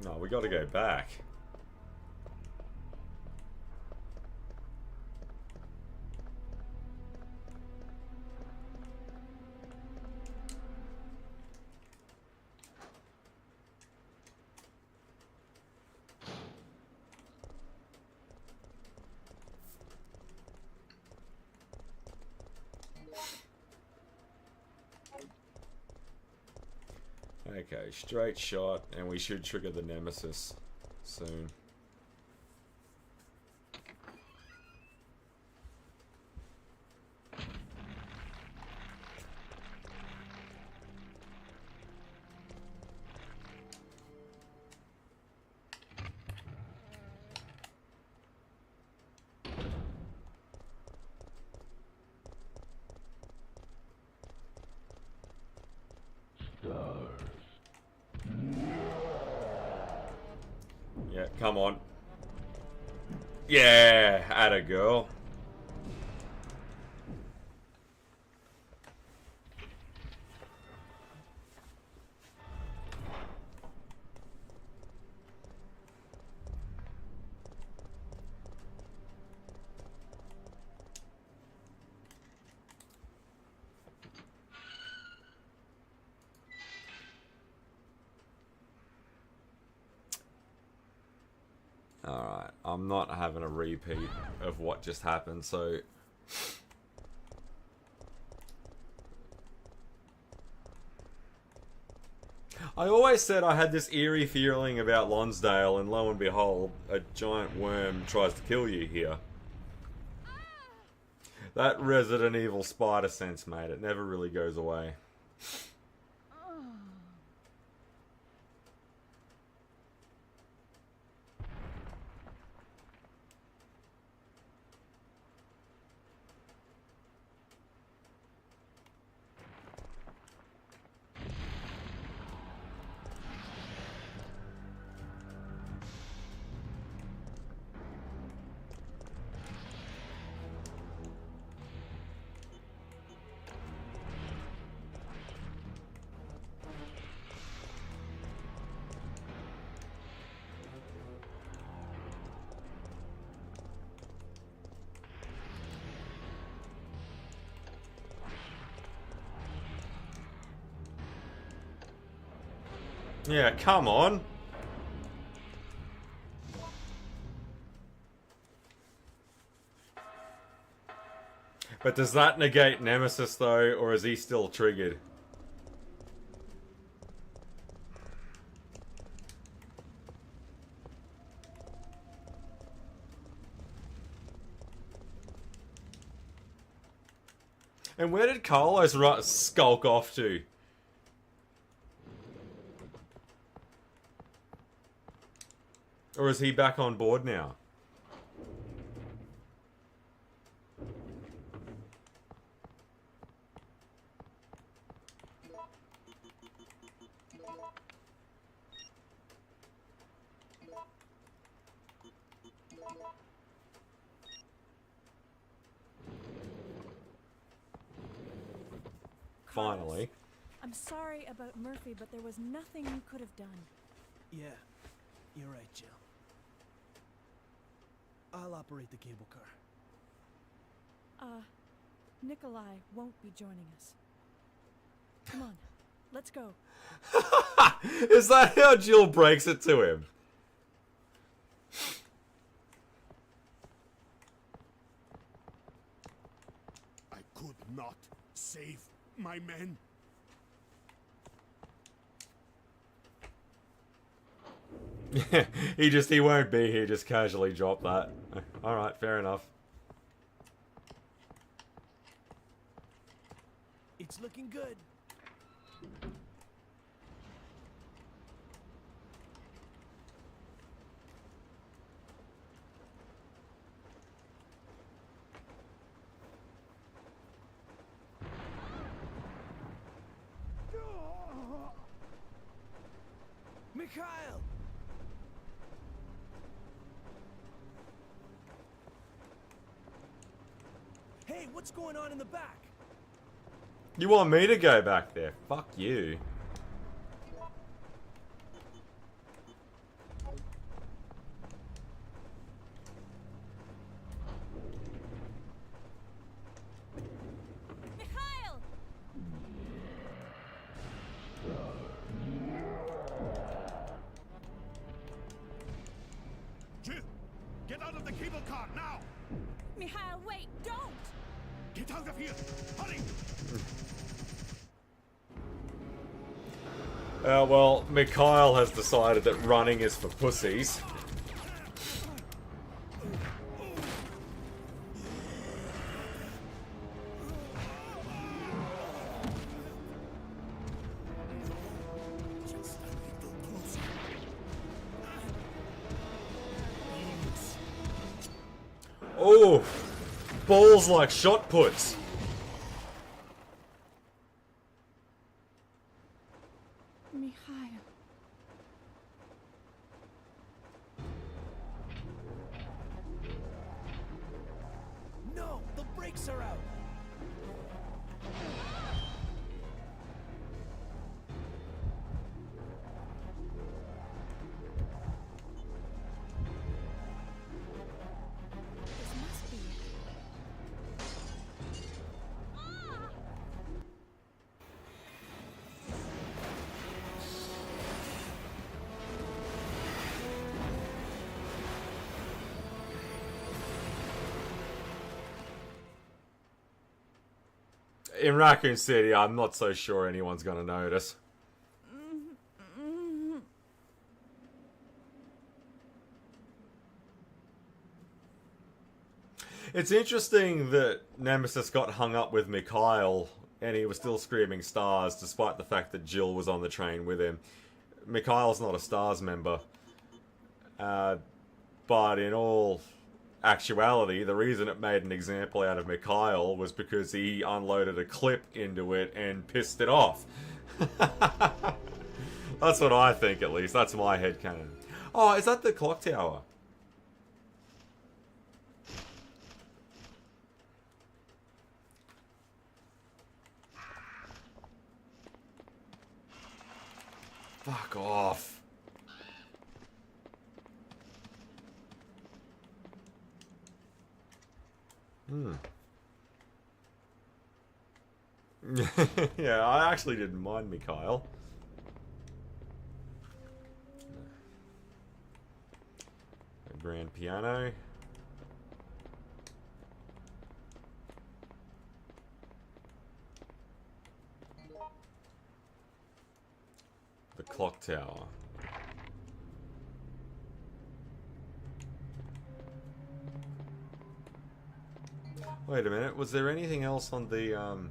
No, we gotta go back. Okay, straight shot, and we should trigger the Nemesis soon. Yeah, come on. Yeah, atta girl. Alright, I'm not having a repeat of what just happened, so... I always said I had this eerie feeling about Lonsdale, and lo and behold, a giant worm tries to kill you here. That Resident Evil spider sense, mate, it never really goes away. Yeah, come on. But does that negate Nemesis though, or is he still triggered? And where did Carlos skulk off to? Or is he back on board now? Finally. I'm sorry about Murphy, but there was nothing you could have done. Yeah, you're right, Jill. I'll operate the cable car. Nikolai won't be joining us. Come on, let's go. Is that how Jill breaks it to him? I could not save my men. he won't be here, just casually drop that. Alright, fair enough. It's looking good. Mikhail! Hey, what's going on in the back? You want me to go back there? Fuck you. Mikhail! Jill, get out of the cable car now! Mikhail, wait, don't! Get out of here! Hurry! Well, Mikhail has decided that running is for pussies. Just a little closer. Oh! Balls like shot puts. Mikhail. No, the brakes are out. This must be it. In Raccoon City, I'm not so sure anyone's gonna notice. It's interesting that Nemesis got hung up with Mikhail and he was still screaming S.T.A.R.S despite the fact that Jill was on the train with him. Mikhail's not a S.T.A.R.S member. But in all actuality, the reason it made an example out of Mikhail was because he unloaded a clip into it and pissed it off. That's what I think, at least. That's my headcanon. Oh, is that the clock tower? Fuck off. Yeah, I actually didn't mind Mikhail. A grand piano. The clock tower. Wait a minute, was there anything else on the,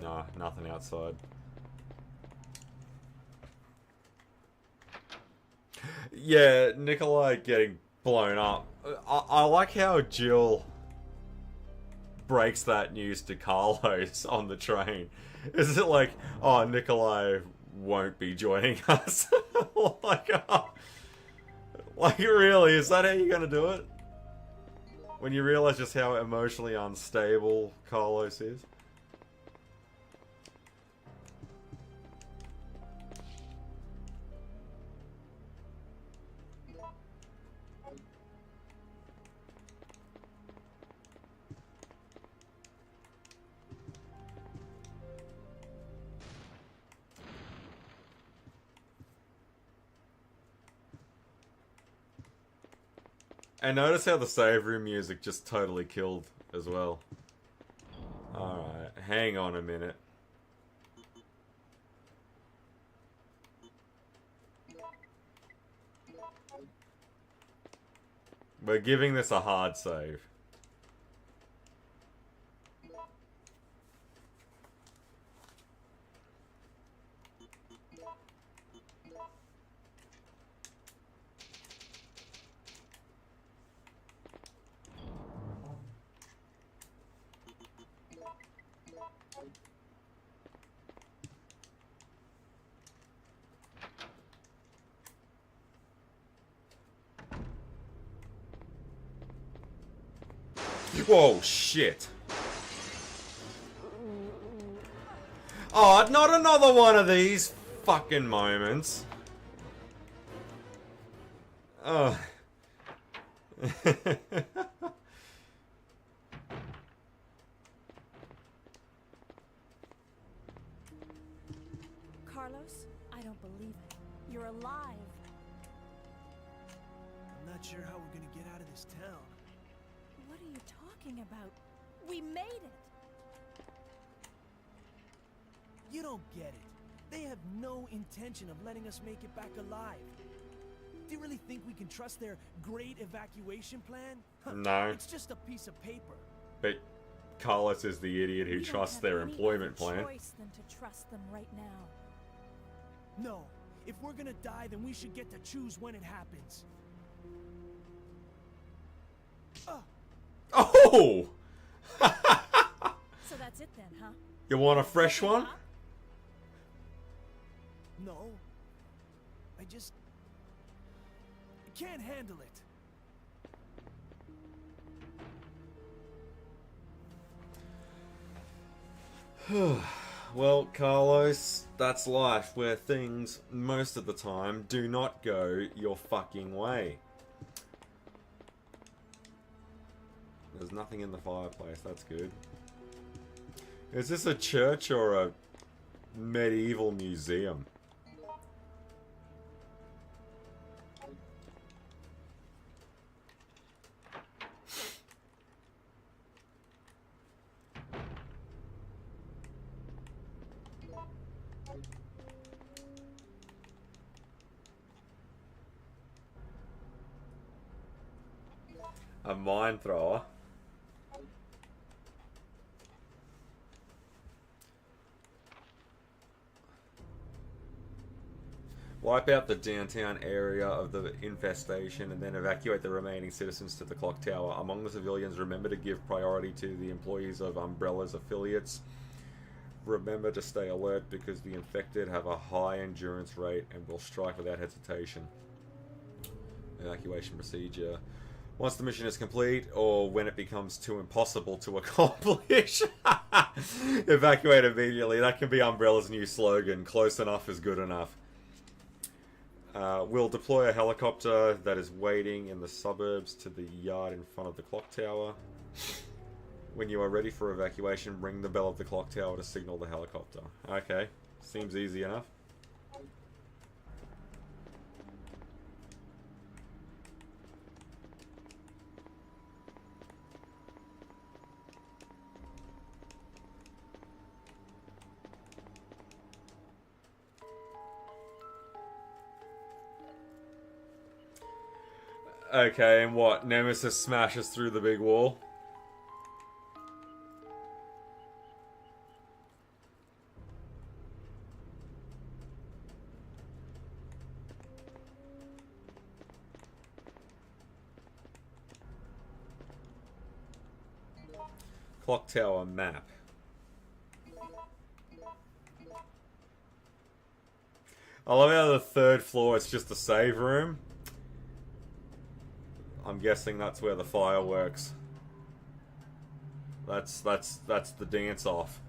Nah, nothing outside. Yeah, Nikolai getting blown up. I like how Jill breaks that news to Carlos on the train. Is it like, oh, Nikolai won't be joining us? Like, like, really? Is that how you're gonna do it? When you realize just how emotionally unstable Carlos is? And notice how the save room music just totally killed as well. Alright, hang on a minute. We're giving this a hard save. Whoa, shit. Oh, not another one of these fucking moments. Oh. Carlos, I don't believe it. You're alive. I'm not sure how we're gonna get out of this town. What are you talking about? We made it! You don't get it. They have no intention of letting us make it back alive. Do you really think we can trust their great evacuation plan? No. It's just a piece of paper. But Carlos is the idiot who We don't trusts have their any employment other plan. choice than to trust them right now. No. If we're gonna die, then we should get to choose when it happens. Oh! So that's it then, huh? You want a fresh Giving one? up? No. I can't handle it. Well, Carlos, that's life where things, most of the time, do not go your fucking way. There's nothing in the fireplace, that's good. Is this a church or a medieval museum? A mine thrower. Wipe out the downtown area of the infestation and then evacuate the remaining citizens to the clock tower. Among the civilians, remember to give priority to the employees of Umbrella's affiliates. Remember to stay alert because the infected have a high endurance rate and will strike without hesitation. Evacuation procedure. Once the mission is complete, or when it becomes too impossible to accomplish, evacuate immediately. That can be Umbrella's new slogan. Close enough is good enough. We'll deploy a helicopter that is waiting in the suburbs to the yard in front of the clock tower. When you are ready for evacuation, ring the bell of the clock tower to signal the helicopter. Okay, seems easy enough. Okay, and what? Nemesis smashes through the big wall? Clock tower map. I love how the third floor is just a save room. I'm guessing that's where the fireworks. That's the dance off.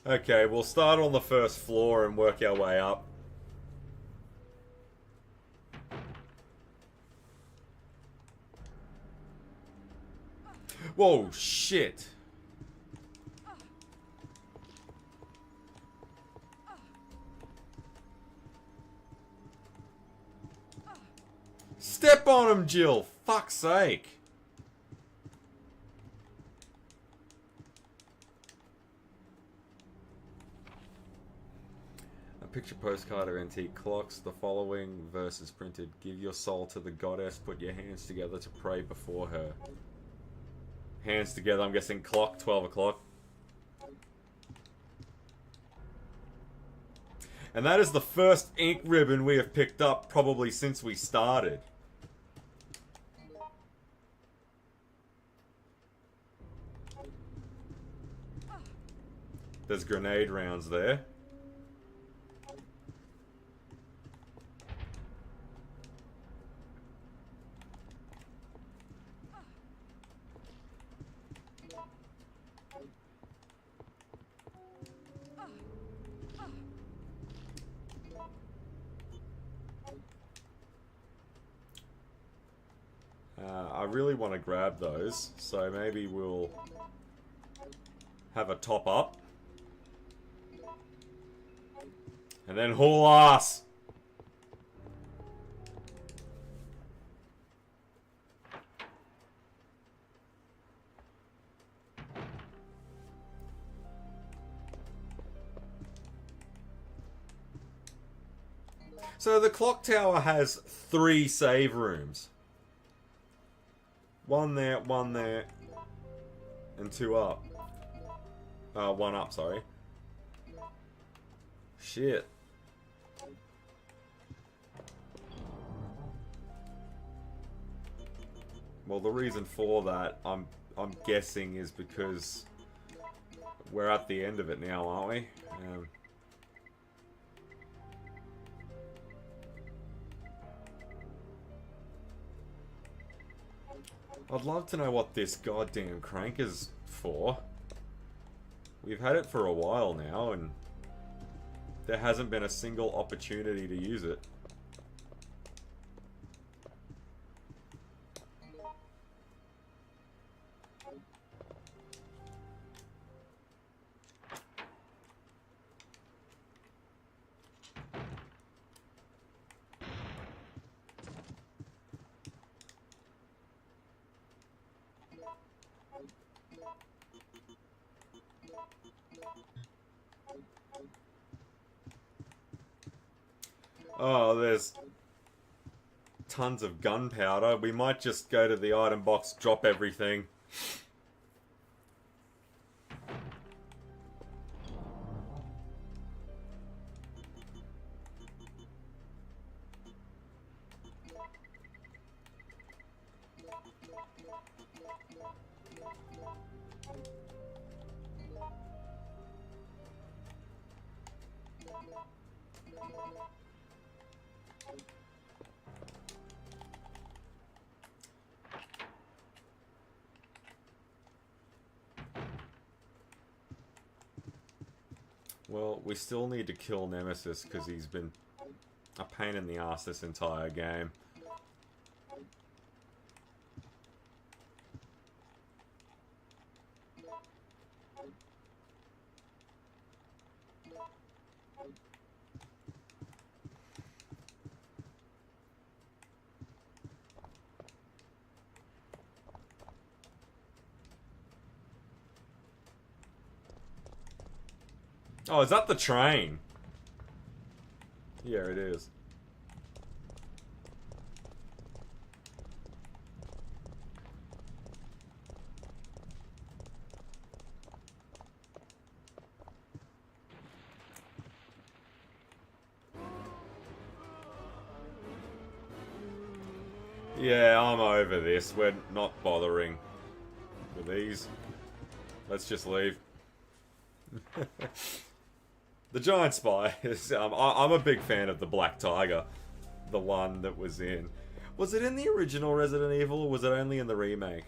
Okay, we'll start on the first floor and work our way up. Whoa, shit. Step on him, Jill. Fuck's sake. A picture postcard of antique clocks. The following verse is printed. Give your soul to the goddess. Put your hands together to pray before her. Hands together. I'm guessing clock. 12 o'clock. And that is the first ink ribbon we have picked up probably since we started. There's grenade rounds there. I really want to grab those, so maybe we'll have a top up. And then haul ass! So the clock tower has 3 save rooms. One there, and 2 up. 1 up, sorry. Shit. Well, the reason for that, I'm guessing, is because we're at the end of it now, aren't we? I'd love to know what this goddamn crank is for. We've had it for a while now, and there hasn't been a single opportunity to use it. Oh, there's tons of gunpowder. We might just go to the item box, drop everything. Well, we still need to kill Nemesis because he's been a pain in the ass this entire game. Oh, is that the train? Yeah, it is. Yeah, I'm over this. We're not bothering with these. Let's just leave. The Giant Spy is, I'm a big fan of the Black Tiger. The one that was in... Was it in the original Resident Evil, or was it only in the remake?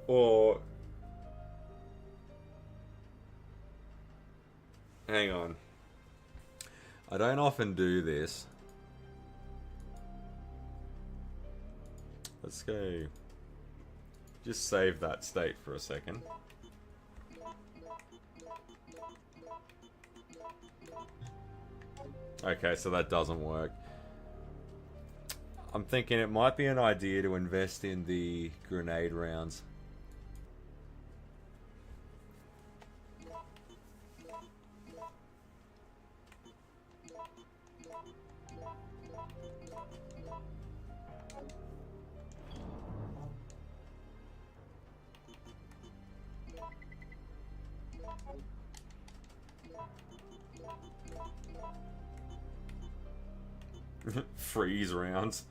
Or... Hang on. I don't often do this. Let's go... Just save that state for a second. Okay, so that doesn't work. I'm thinking it might be an idea to invest in the grenade rounds. Freeze rounds.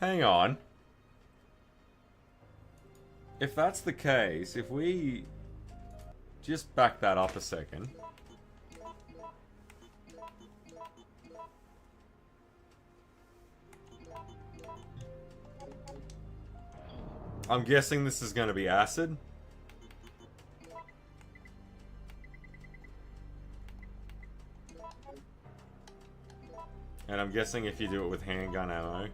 Hang on. If that's the case, if we just back that up a second. I'm guessing this is going to be acid. And I'm guessing if you do it with handgun ammo.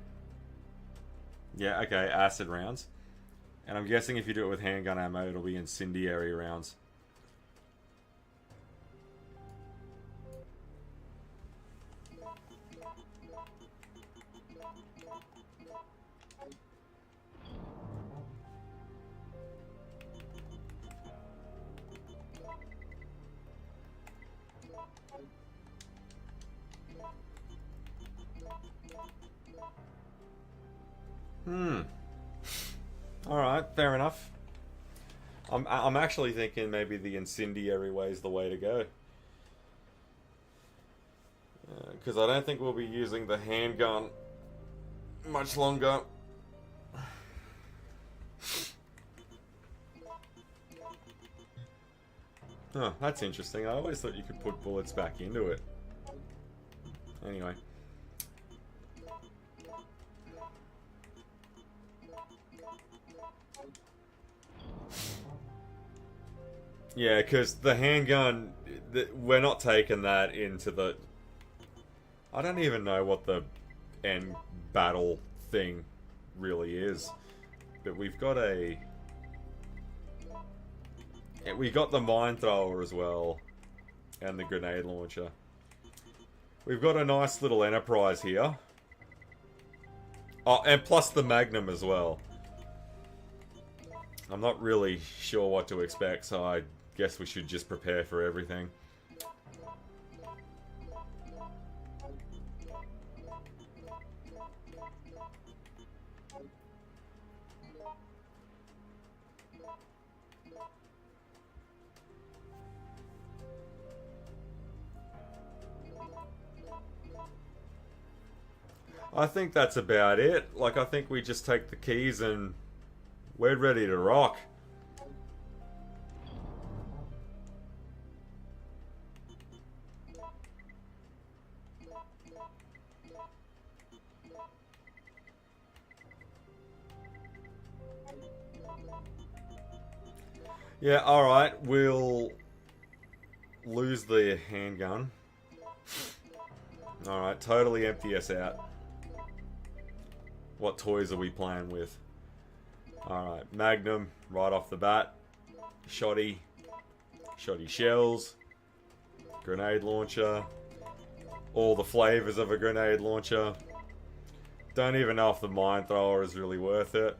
Yeah, okay, acid rounds. And I'm guessing if you do it with handgun ammo, it'll be incendiary rounds. Alright, fair enough. I'm actually thinking maybe the incendiary way is the way to go. Because I don't think we'll be using the handgun much longer. Oh, that's interesting. I always thought you could put bullets back into it. Anyway. Yeah, because the handgun, we're not taking that into the... I don't even know what the end battle thing really is. But we've got a... Yeah, we got the mine thrower as well. And the grenade launcher. We've got a nice little enterprise here. Oh, and plus the magnum as well. I'm not really sure what to expect, so I guess we should just prepare for everything. I think that's about it. Like, I think we just take the keys and we're ready to rock. Yeah, alright, we'll lose the handgun. Alright, totally empty us out. What toys are we playing with? Alright, magnum, right off the bat. Shoddy. Shoddy shells. Grenade launcher. All the flavors of a grenade launcher. Don't even know if the mine thrower is really worth it.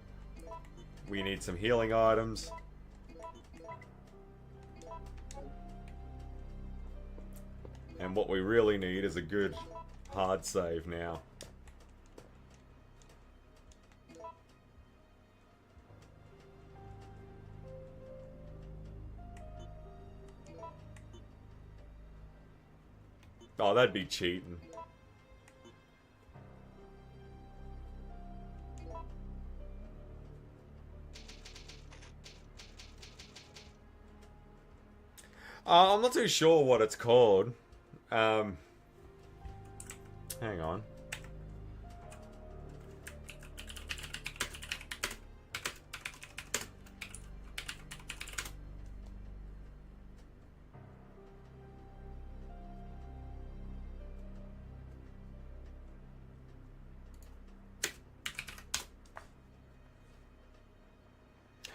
We need some healing items. And what we really need is a good hard save now. Oh, that'd be cheating. I'm not too sure what it's called. Hang on.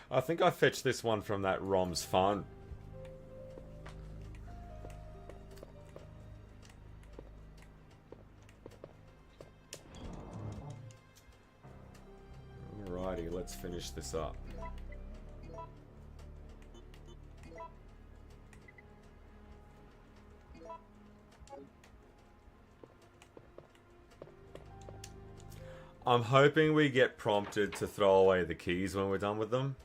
I think I fetched this one from that ROM's Fun. Alrighty, let's finish this up. I'm hoping we get prompted to throw away the keys when we're done with them.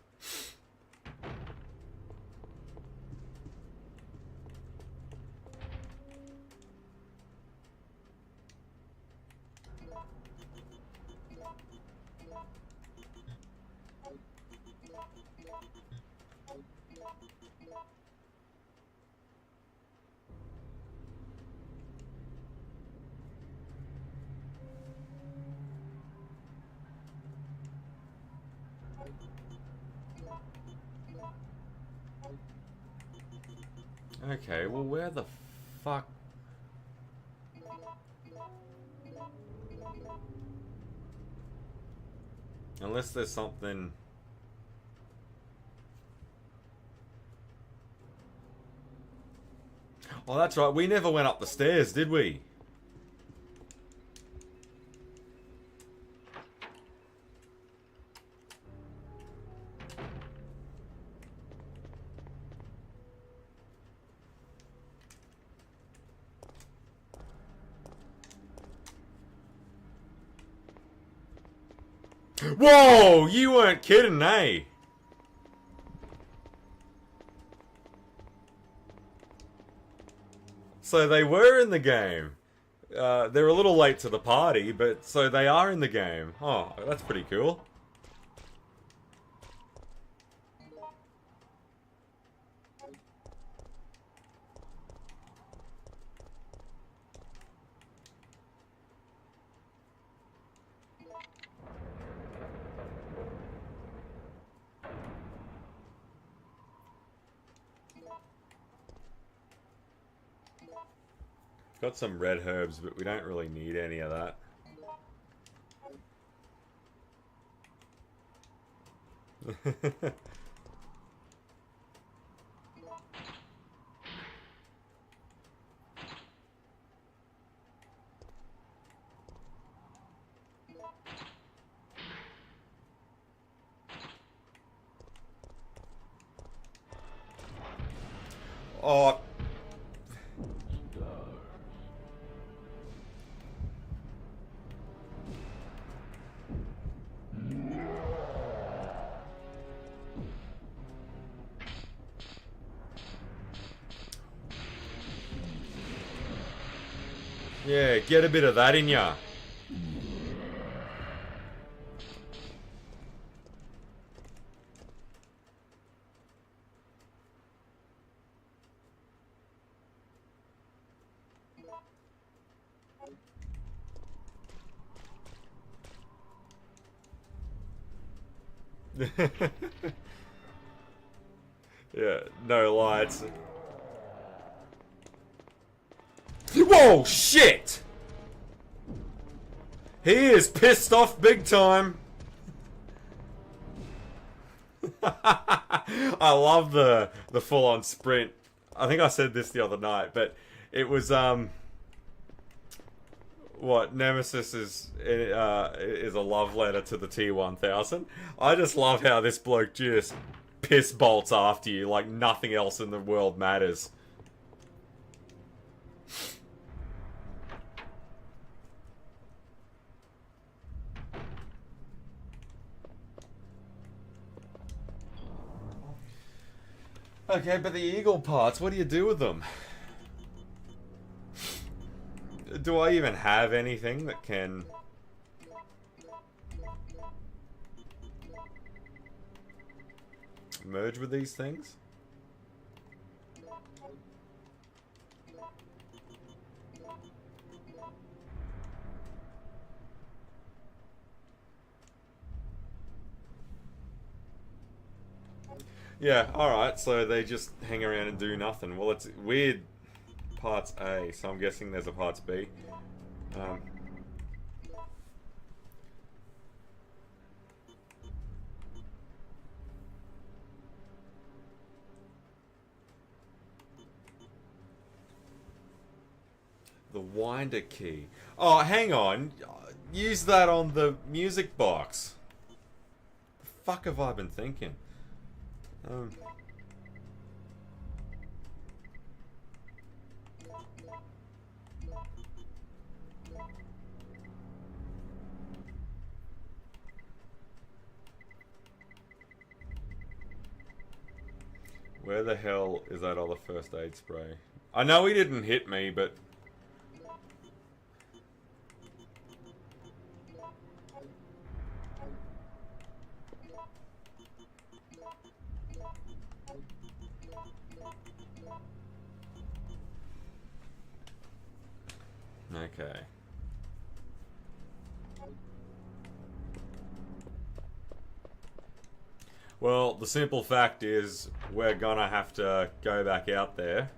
Okay, well, where the fuck? Unless there's something... Oh, that's right. We never went up the stairs, did we? Whoa! You weren't kidding, eh? So they were in the game. They're a little late to the party, but so they are in the game. Oh, that's pretty cool. Got some red herbs, but we don't really need any of that. Oh. Yeah, get a bit of that in ya. Yeah, no lights. Whoa, shit! He is pissed off big time. I love the full-on sprint. I think I said this the other night, but it was what Nemesis is a love letter to the T-1000. I just love how this bloke just piss bolts after you like nothing else in the world matters. Okay, but the eagle parts, what do you do with them? Do I even have anything that can... merge with these things? Yeah, alright, so they just hang around and do nothing. Well, it's weird parts A, so I'm guessing there's a parts B. The winder key. Oh, hang on. Use that on the music box. The fuck have I been thinking? Where the hell is that other first aid spray? I know he didn't hit me, but... Okay. Well, the simple fact is, we're gonna have to go back out there.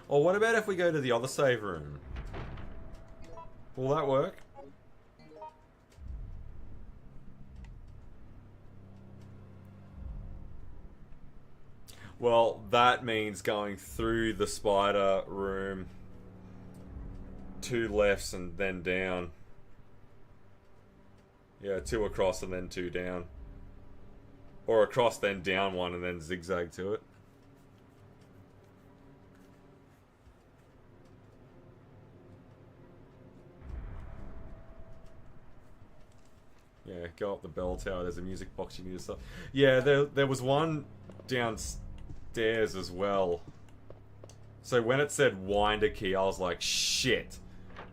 Or what about if we go to the other save room? Will that work? Well, that means going through the spider room, 2 lefts and then down. Yeah, 2 across and then 2 down. Or across then down 1 and then zigzag to it. Yeah, go up the bell tower. There's a music box you need to stop. Yeah, there was one downstairs as well. So when it said winder key, I was like, shit.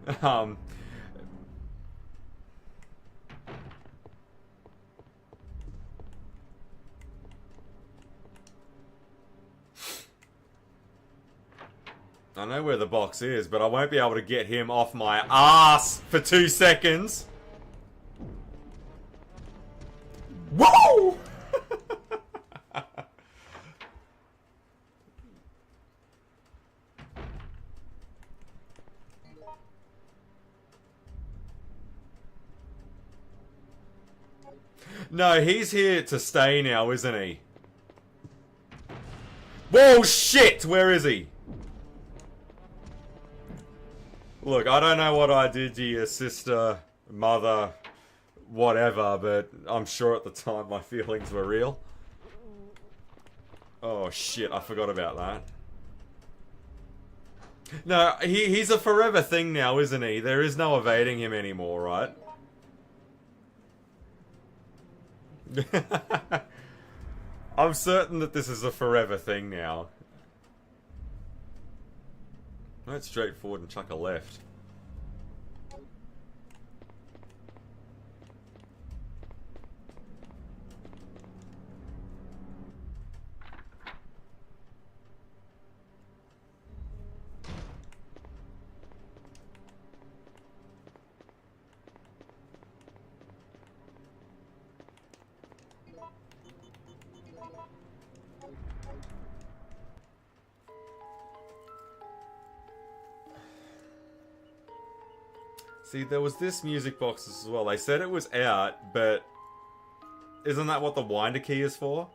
I know where the box is, but I won't be able to get him off my ass for 2 seconds. Woo! No, he's here to stay now, isn't he? Whoa, shit! Where is he? Look, I don't know what I did to your sister, mother, whatever, but I'm sure at the time my feelings were real. Oh shit, I forgot about that. No, he's a forever thing now, isn't he? There is no evading him anymore, right? I'm certain that this is a forever thing now. That's straightforward and chuck a left. See, there was this music box as well. They said it was out, but isn't that what the winder key is for?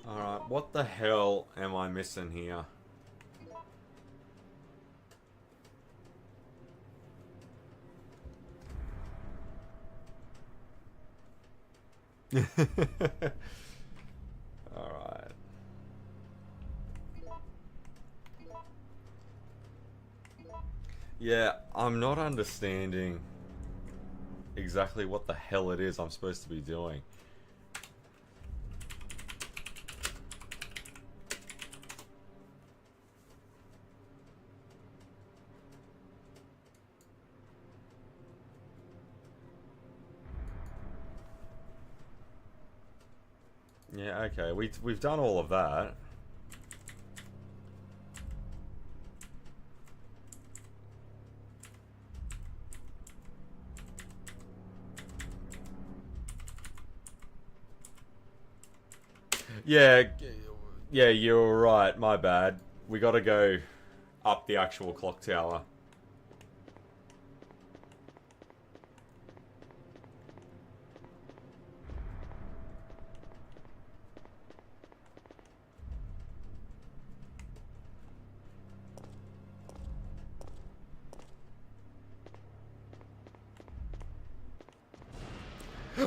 Alright, what the hell am I missing here? Alright. Yeah, I'm not understanding exactly what the hell it is I'm supposed to be doing. Yeah, okay, we've done all of that. Yeah, you're right, my bad. We gotta go up the actual clock tower.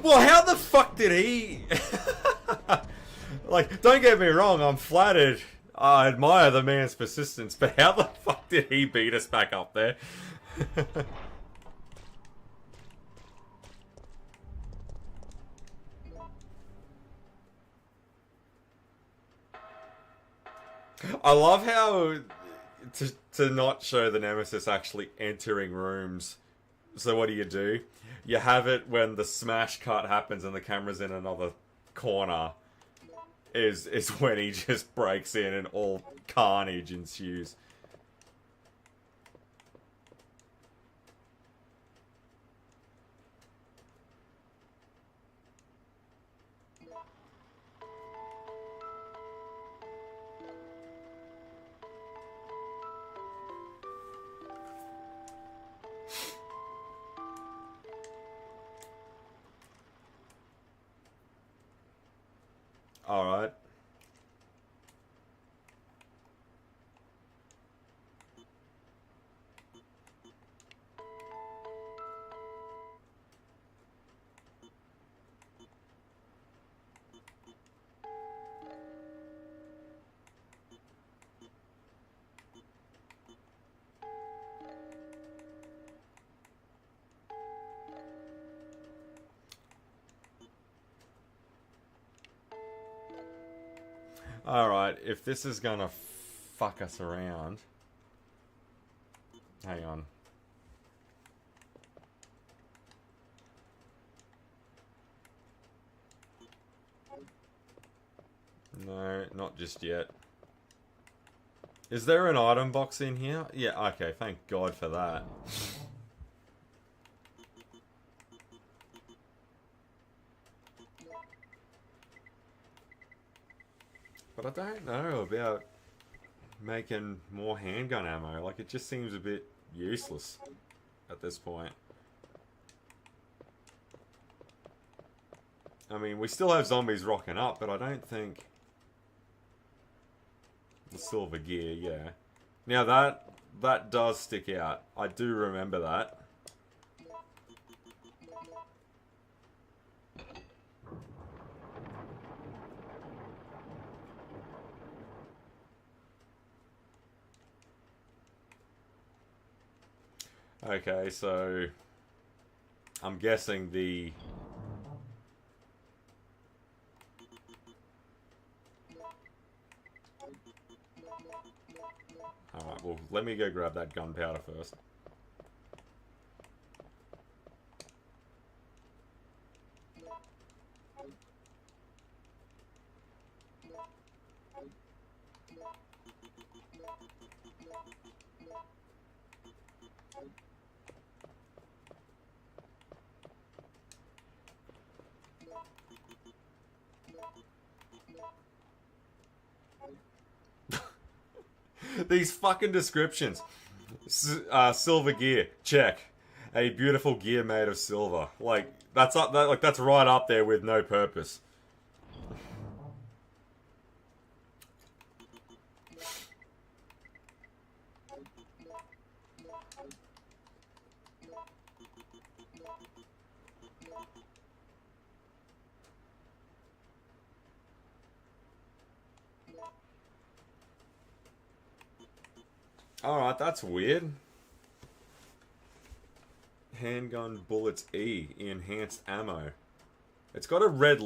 Well, how the fuck did he... Like, don't get me wrong, I'm flattered. I admire the man's persistence, but how the fuck did he beat us back up there? I love how to not show the Nemesis actually entering rooms. So what do? You have it when the smash cut happens and the camera's in another corner. Is when he just breaks in and all carnage ensues. Alright. Alright, if this is gonna fuck us around... Hang on. No, not just yet. Is there an item box in here? Yeah, okay, thank God for that. But I don't know about making more handgun ammo. Like, it just seems a bit useless at this point. I mean, we still have zombies rocking up, but I don't think... The silver gear, yeah. Now that does stick out. I do remember that. Okay, so I'm guessing the... Alright, well, let me go grab that gunpowder first. These fucking descriptions. Silver gear, check. A beautiful gear made of silver. Like that's up. That's right up there with no purpose. Alright, that's weird. Handgun bullets E, enhanced ammo. It's got a red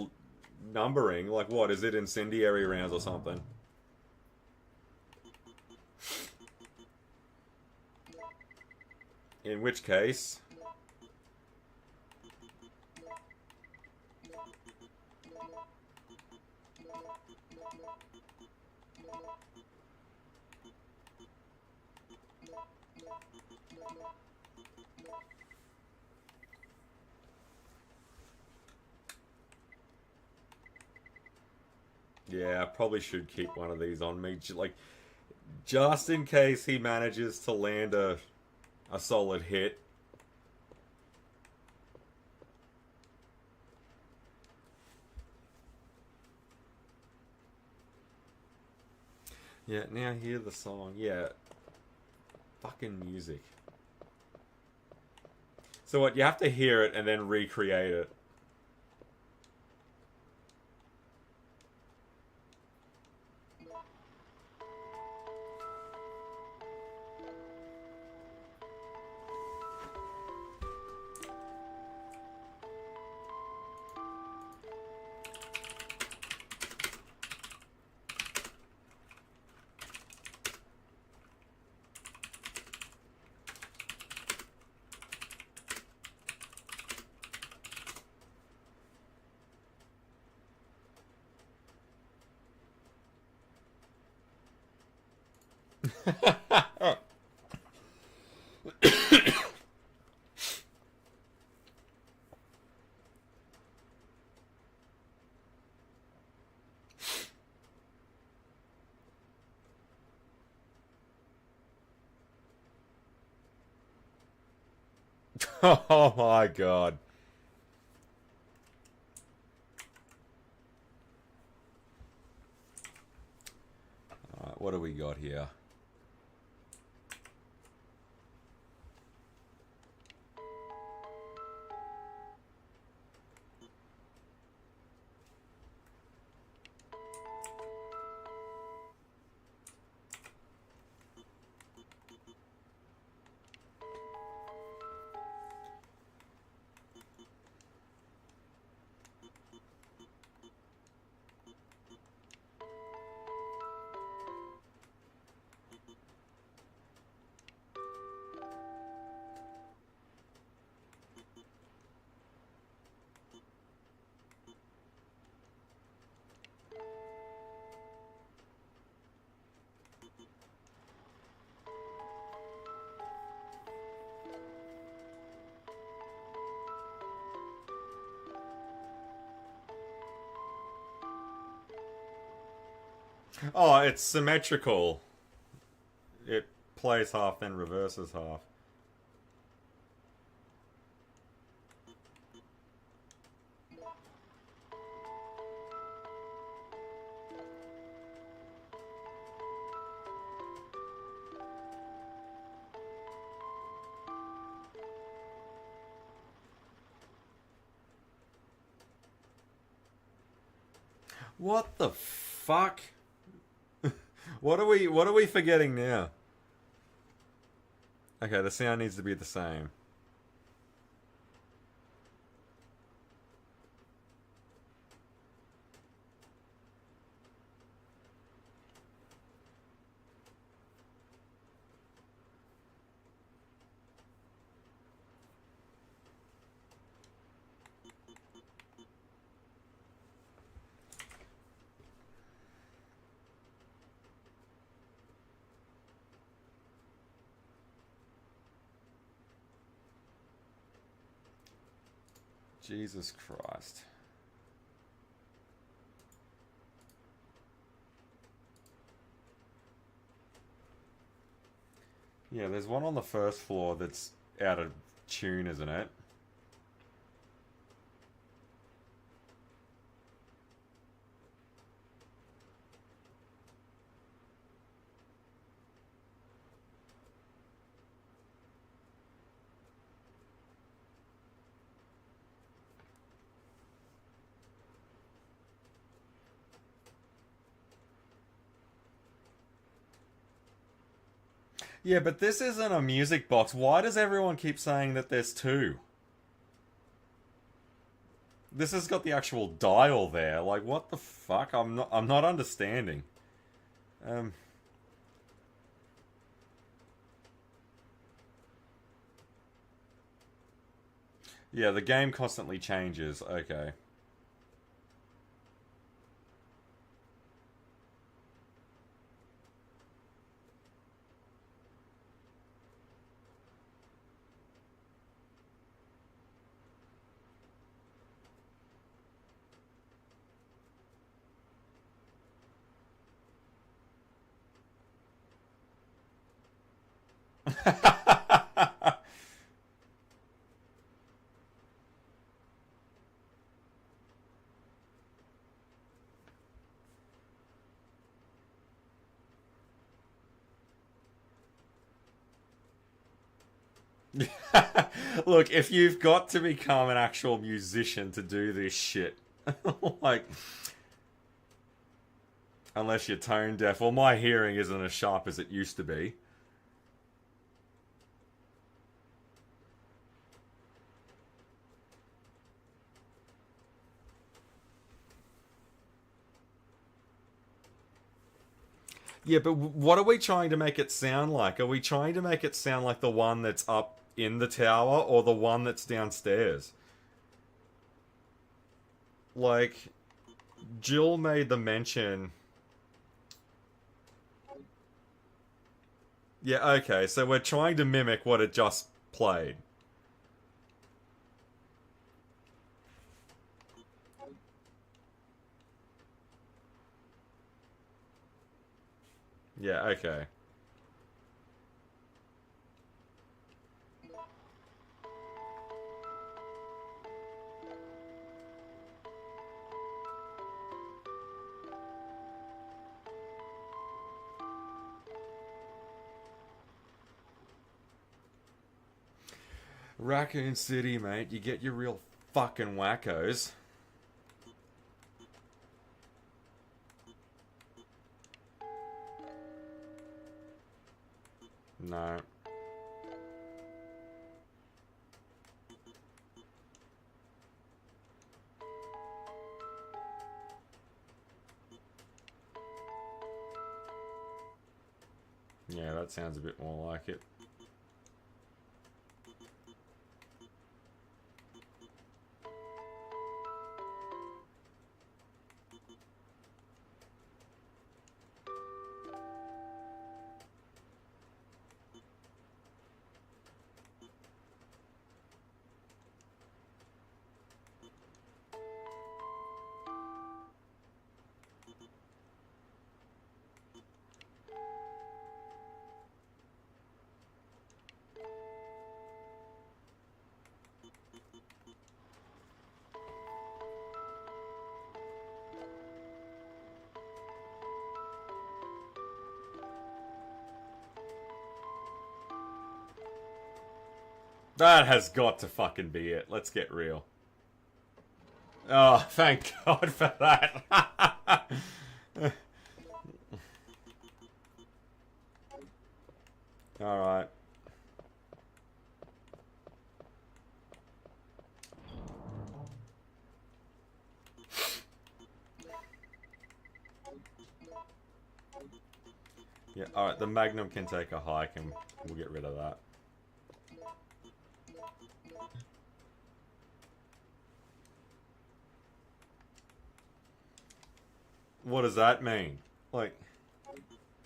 numbering. Like what, is it incendiary rounds or something? In which case... Yeah, I probably should keep one of these on me, like, just in case he manages to land a solid hit. Yeah, now hear the song. Yeah. Fucking music. So what, you have to hear it and then recreate it. Oh my god. Alright, what do we got here? Oh, it's symmetrical. It plays half, then reverses half. What the fuck? What are we forgetting now? Okay, the sound needs to be the same. Jesus Christ. Yeah, there's one on the first floor that's out of tune, isn't it? Yeah, but this isn't a music box. Why does everyone keep saying that there's two? This has got the actual dial there. Like, what the fuck? I'm not understanding. Um Yeah, the game constantly changes. Okay. Look, if you've got to become an actual musician to do this shit, like, unless you're tone deaf, well, my hearing isn't as sharp as it used to be. Yeah, but what are we trying to make it sound like? Are we trying to make it sound like the one that's up in the tower or the one that's downstairs? Like, Jill made the mention. Yeah, okay, so we're trying to mimic what it just played. Yeah, okay. Raccoon City, mate. You get your real fucking wackos. No. Yeah, that sounds a bit more like it. That has got to fucking be it. Let's get real. Oh, thank God for that. Alright. Yeah, alright, the Magnum can take a hike and we'll get rid of that. What does that mean? Like,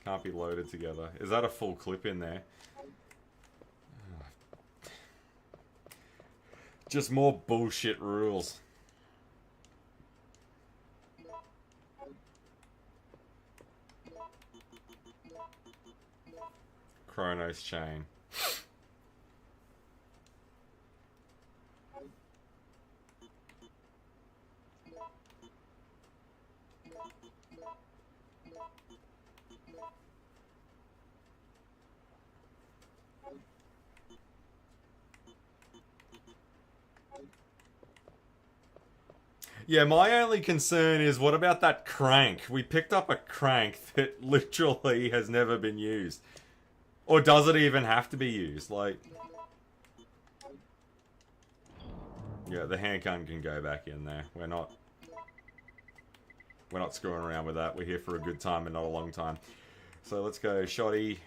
can't be loaded together. Is that a full clip in there? Just more bullshit rules. Chronos chain. Yeah, my only concern is what about that crank? We picked up a crank that literally has never been used. Or does it even have to be used? Like... Yeah, the handgun can go back in there. We're not screwing around with that. We're here for a good time and not a long time. So let's go shoddy.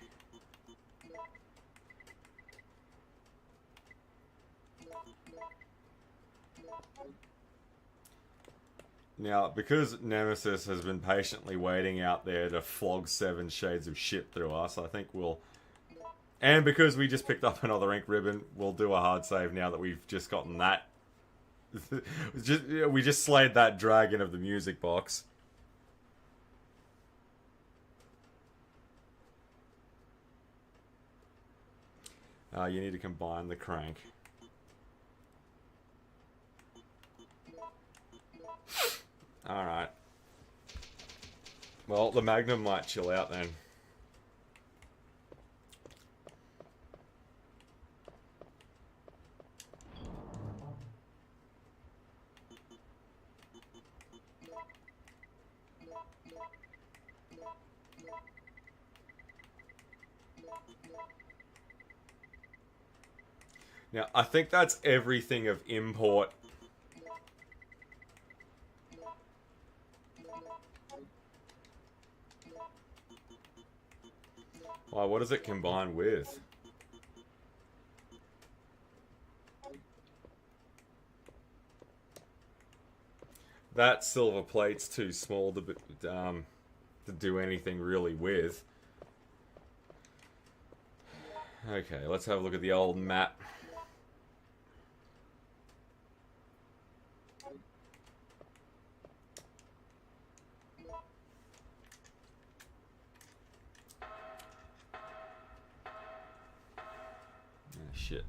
Now, because Nemesis has been patiently waiting out there to flog 7 shades of shit through us, I think we'll... And because we just picked up another ink ribbon, we'll do a hard save now that we've just gotten that. We just slayed that dragon of the music box. You need to combine the crank. Alright. Well, the Magnum might chill out then. Now, I think that's everything of import. Why, what does it combine with? That silver plate's too small to do anything really with. Okay, let's have a look at the old map. Oh, shit.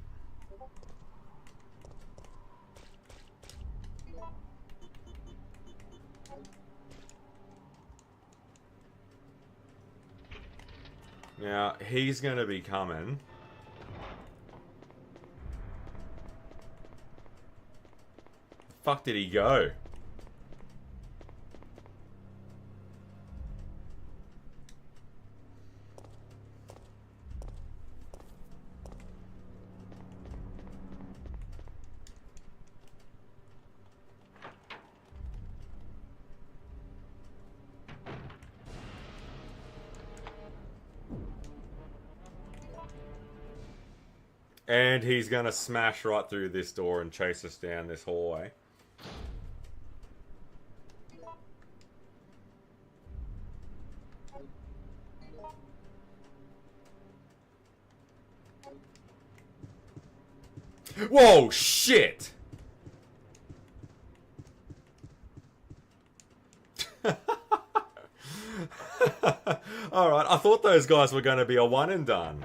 Now, he's going to be coming. The fuck did he go? And he's gonna smash right through this door and chase us down this hallway. Whoa, shit! Alright, I thought those guys were gonna be a one and done.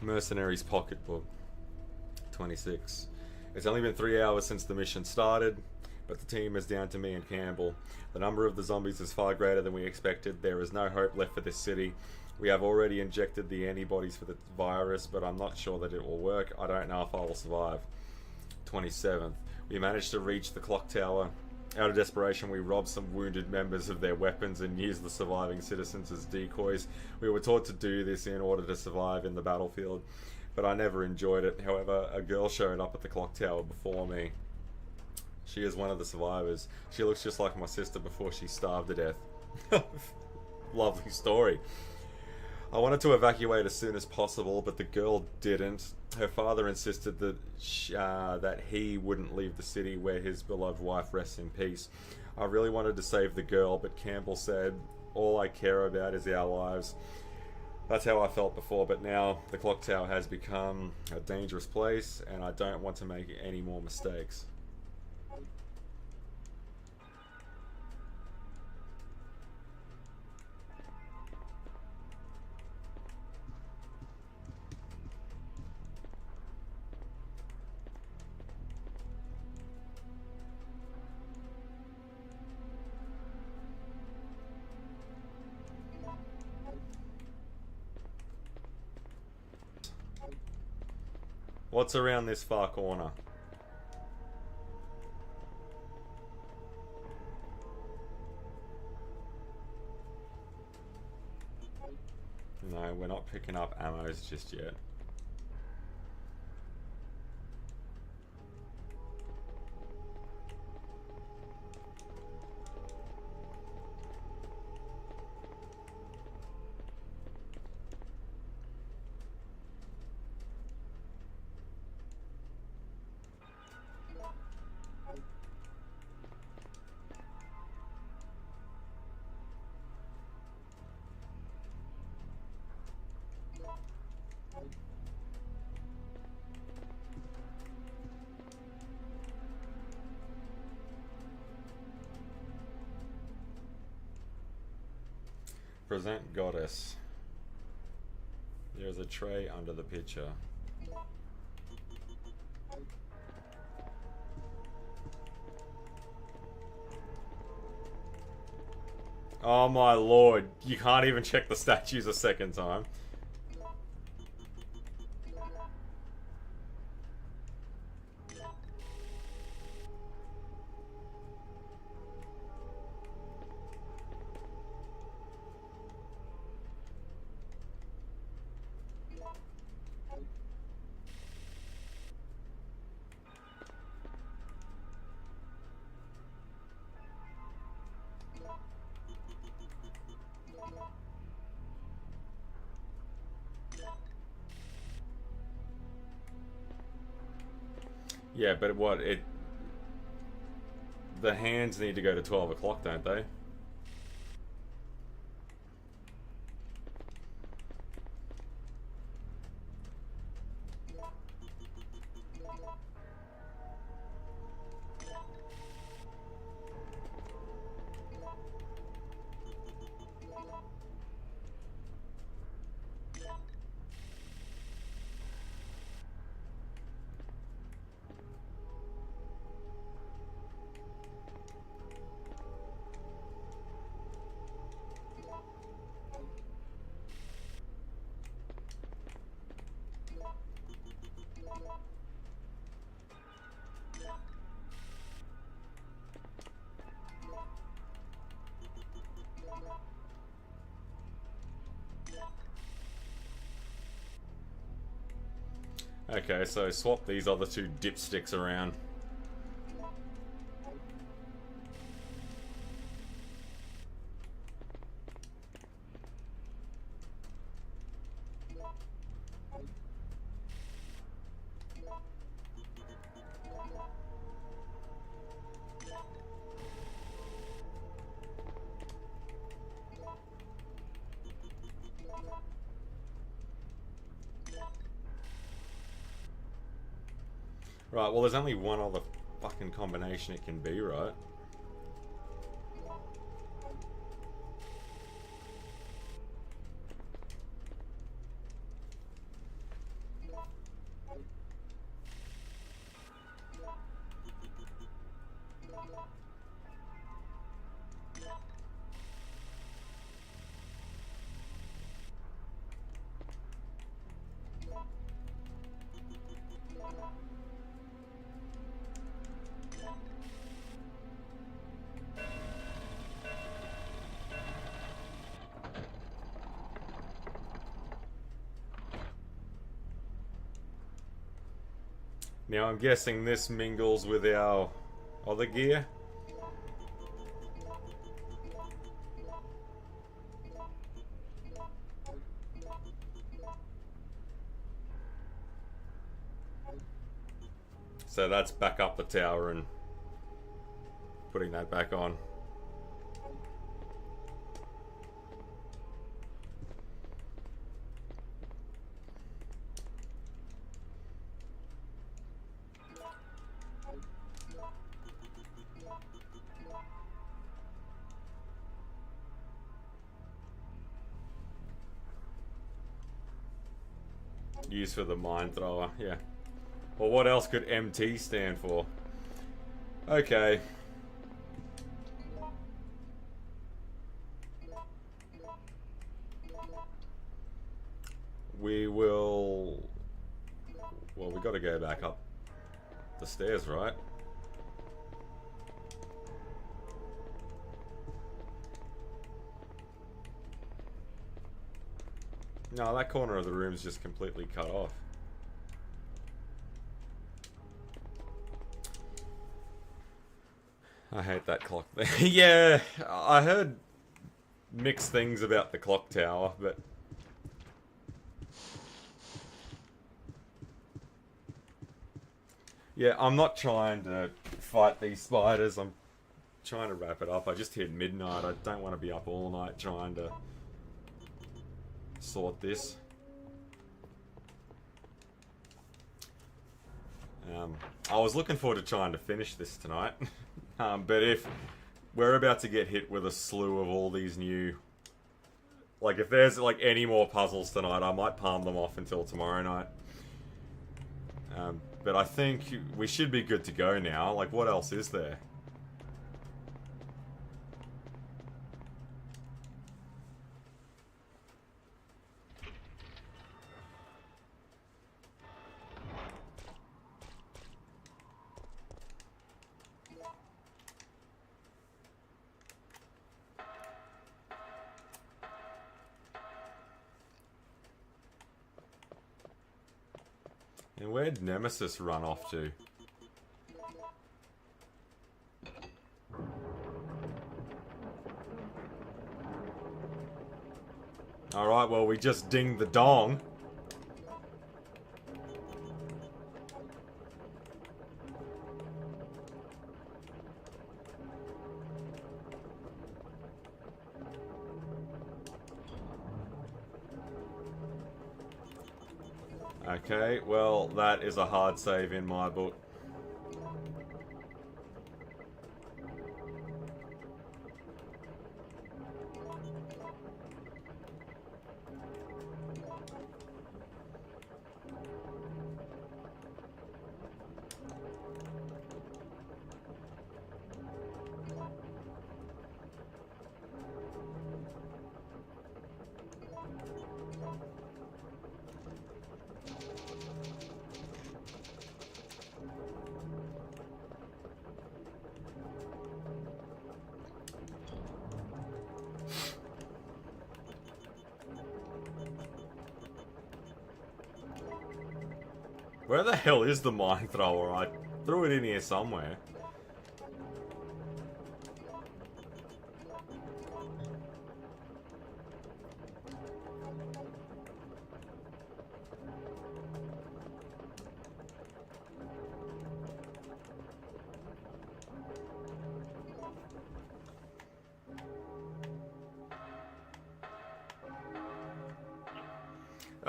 Mercenaries pocketbook 26. It's only been 3 hours since the mission started, but the team is down to me and Campbell. The number of the zombies is far greater than we expected. There is no hope left for this city. We have already injected the antibodies for the virus, but I'm not sure that it will work. I don't know if I will survive. 27th. We managed to reach the clock tower. Out of desperation, we robbed some wounded members of their weapons and used the surviving citizens as decoys. We were taught to do this in order to survive in the battlefield, but I never enjoyed it. However, a girl showed up at the clock tower before me. She is one of the survivors. She looks just like my sister before she starved to death. Lovely story. I wanted to evacuate as soon as possible, but the girl didn't. Her father insisted that that he wouldn't leave the city where his beloved wife rests in peace. I really wanted to save the girl, but Campbell said, all I care about is our lives. That's how I felt before, but now the clock tower has become a dangerous place, and I don't want to make any more mistakes. What's around this far corner? No, we're not picking up ammos just yet. Present goddess. There's a tray under the picture. Oh my lord, you can't even check the statues a second time. Yeah, but what it... the hands need to go to 12 o'clock, don't they? Okay, so swap these other two dipsticks around. Right, well there's only one other fucking combination it can be, right? Now I'm guessing this mingles with our other gear. So that's back up the tower and putting that back on. Used for the mine thrower, yeah. Well, what else could MT stand for? Okay. We will... Well, we gotta go back up the stairs, right? No, that corner of the room's just completely cut off. I hate that clock thing. Yeah, I heard mixed things about the clock tower, but... Yeah, I'm not trying to fight these spiders. I'm trying to wrap it up. I just hit midnight. I don't want to be up all night trying to sort this. I was looking forward to trying to finish this tonight. But if we're about to get hit with a slew of all these new... Like, if there's, like, any more puzzles tonight, I might palm them off until tomorrow night. But I think we should be good to go now. Like, what else is there? And where'd Nemesis run off to? Alright, well we just dinged the dong. Okay, well, that is a hard save in my book. Where the hell is the mine thrower? I threw it in here somewhere.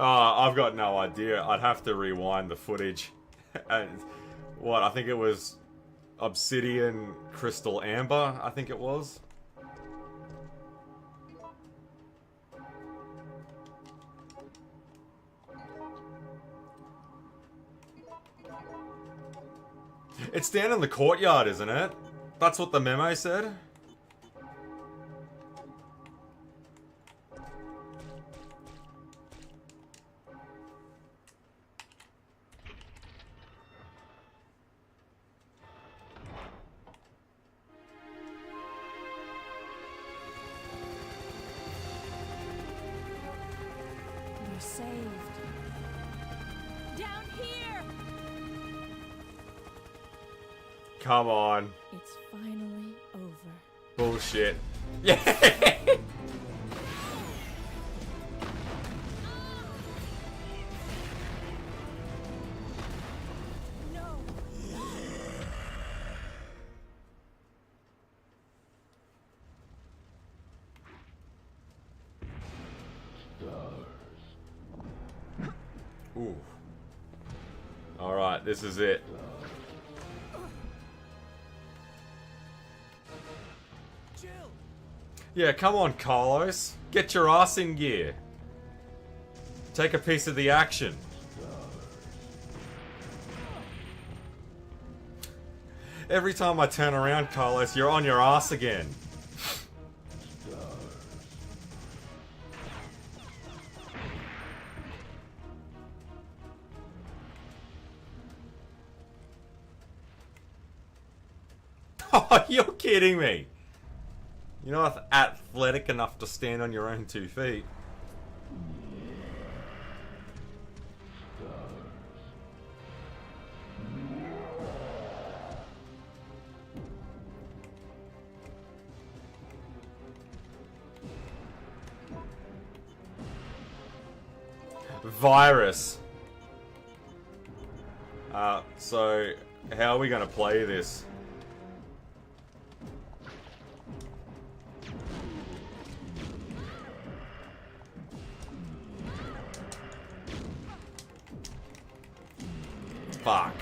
I've got no idea. I'd have to rewind the footage. And what, I think it was Obsidian Crystal Amber, I think it was. It's down in the courtyard, isn't it? That's what the memo said? We're saved. Down here! Come on. It's finally over. Bullshit. Yeah! No! Ooh. Alright, this is it. Jill! Yeah, come on, Carlos. Get your ass in gear. Take a piece of the action. Every time I turn around, Carlos, you're on your ass again. Oh, you're kidding me. You're not athletic enough to stand on your own 2 feet. Virus. So how are we gonna play this? Fuck.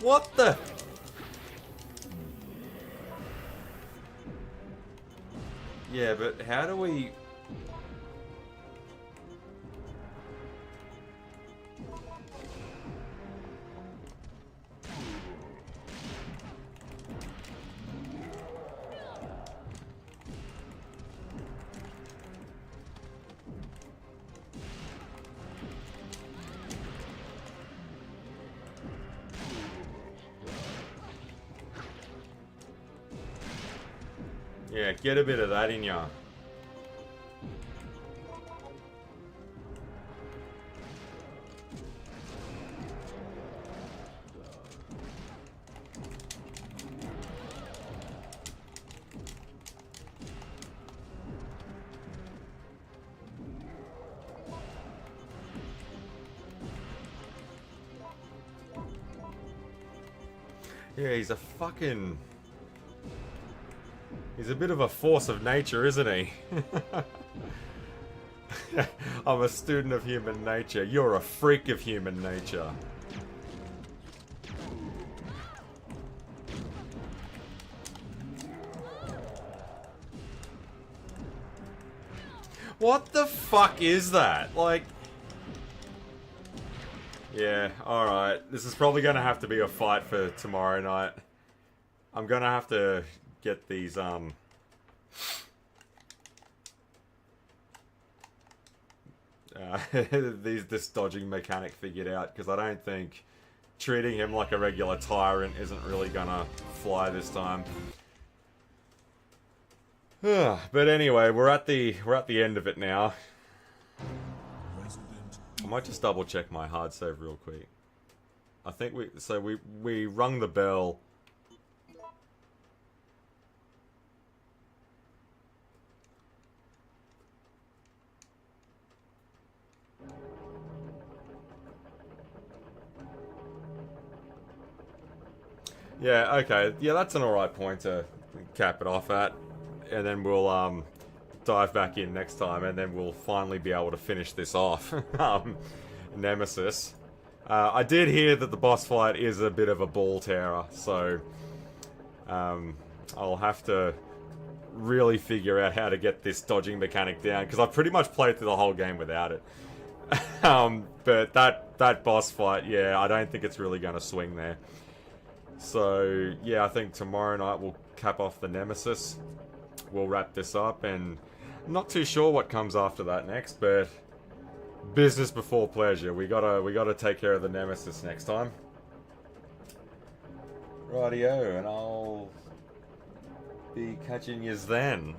What the? Yeah, but how do we... Yeah, get a bit of that in ya. Yeah, he's a fucking... He's a bit of a force of nature, isn't he? I'm a student of human nature. You're a freak of human nature. What the fuck is that? Like... Yeah, alright. This is probably gonna have to be a fight for tomorrow night. I'm gonna have to get these, this dodging mechanic figured out, because I don't think treating him like a regular tyrant isn't really gonna fly this time. But anyway, we're at the end of it now. I might just double check my hard save real quick. I think we rung the bell. Yeah, okay. Yeah, that's an alright point to cap it off at. And then we'll dive back in next time, and then we'll finally be able to finish this off. Nemesis. I did hear that the boss fight is a bit of a ball terror, so I'll have to really figure out how to get this dodging mechanic down, because I've pretty much played through the whole game without it. But that boss fight, yeah, I don't think it's really going to swing there. So, yeah, I think tomorrow night we'll cap off the Nemesis. We'll wrap this up, and I'm not too sure what comes after that next, but business before pleasure. We gotta take care of the Nemesis next time. Rightio, and I'll be catching yous then.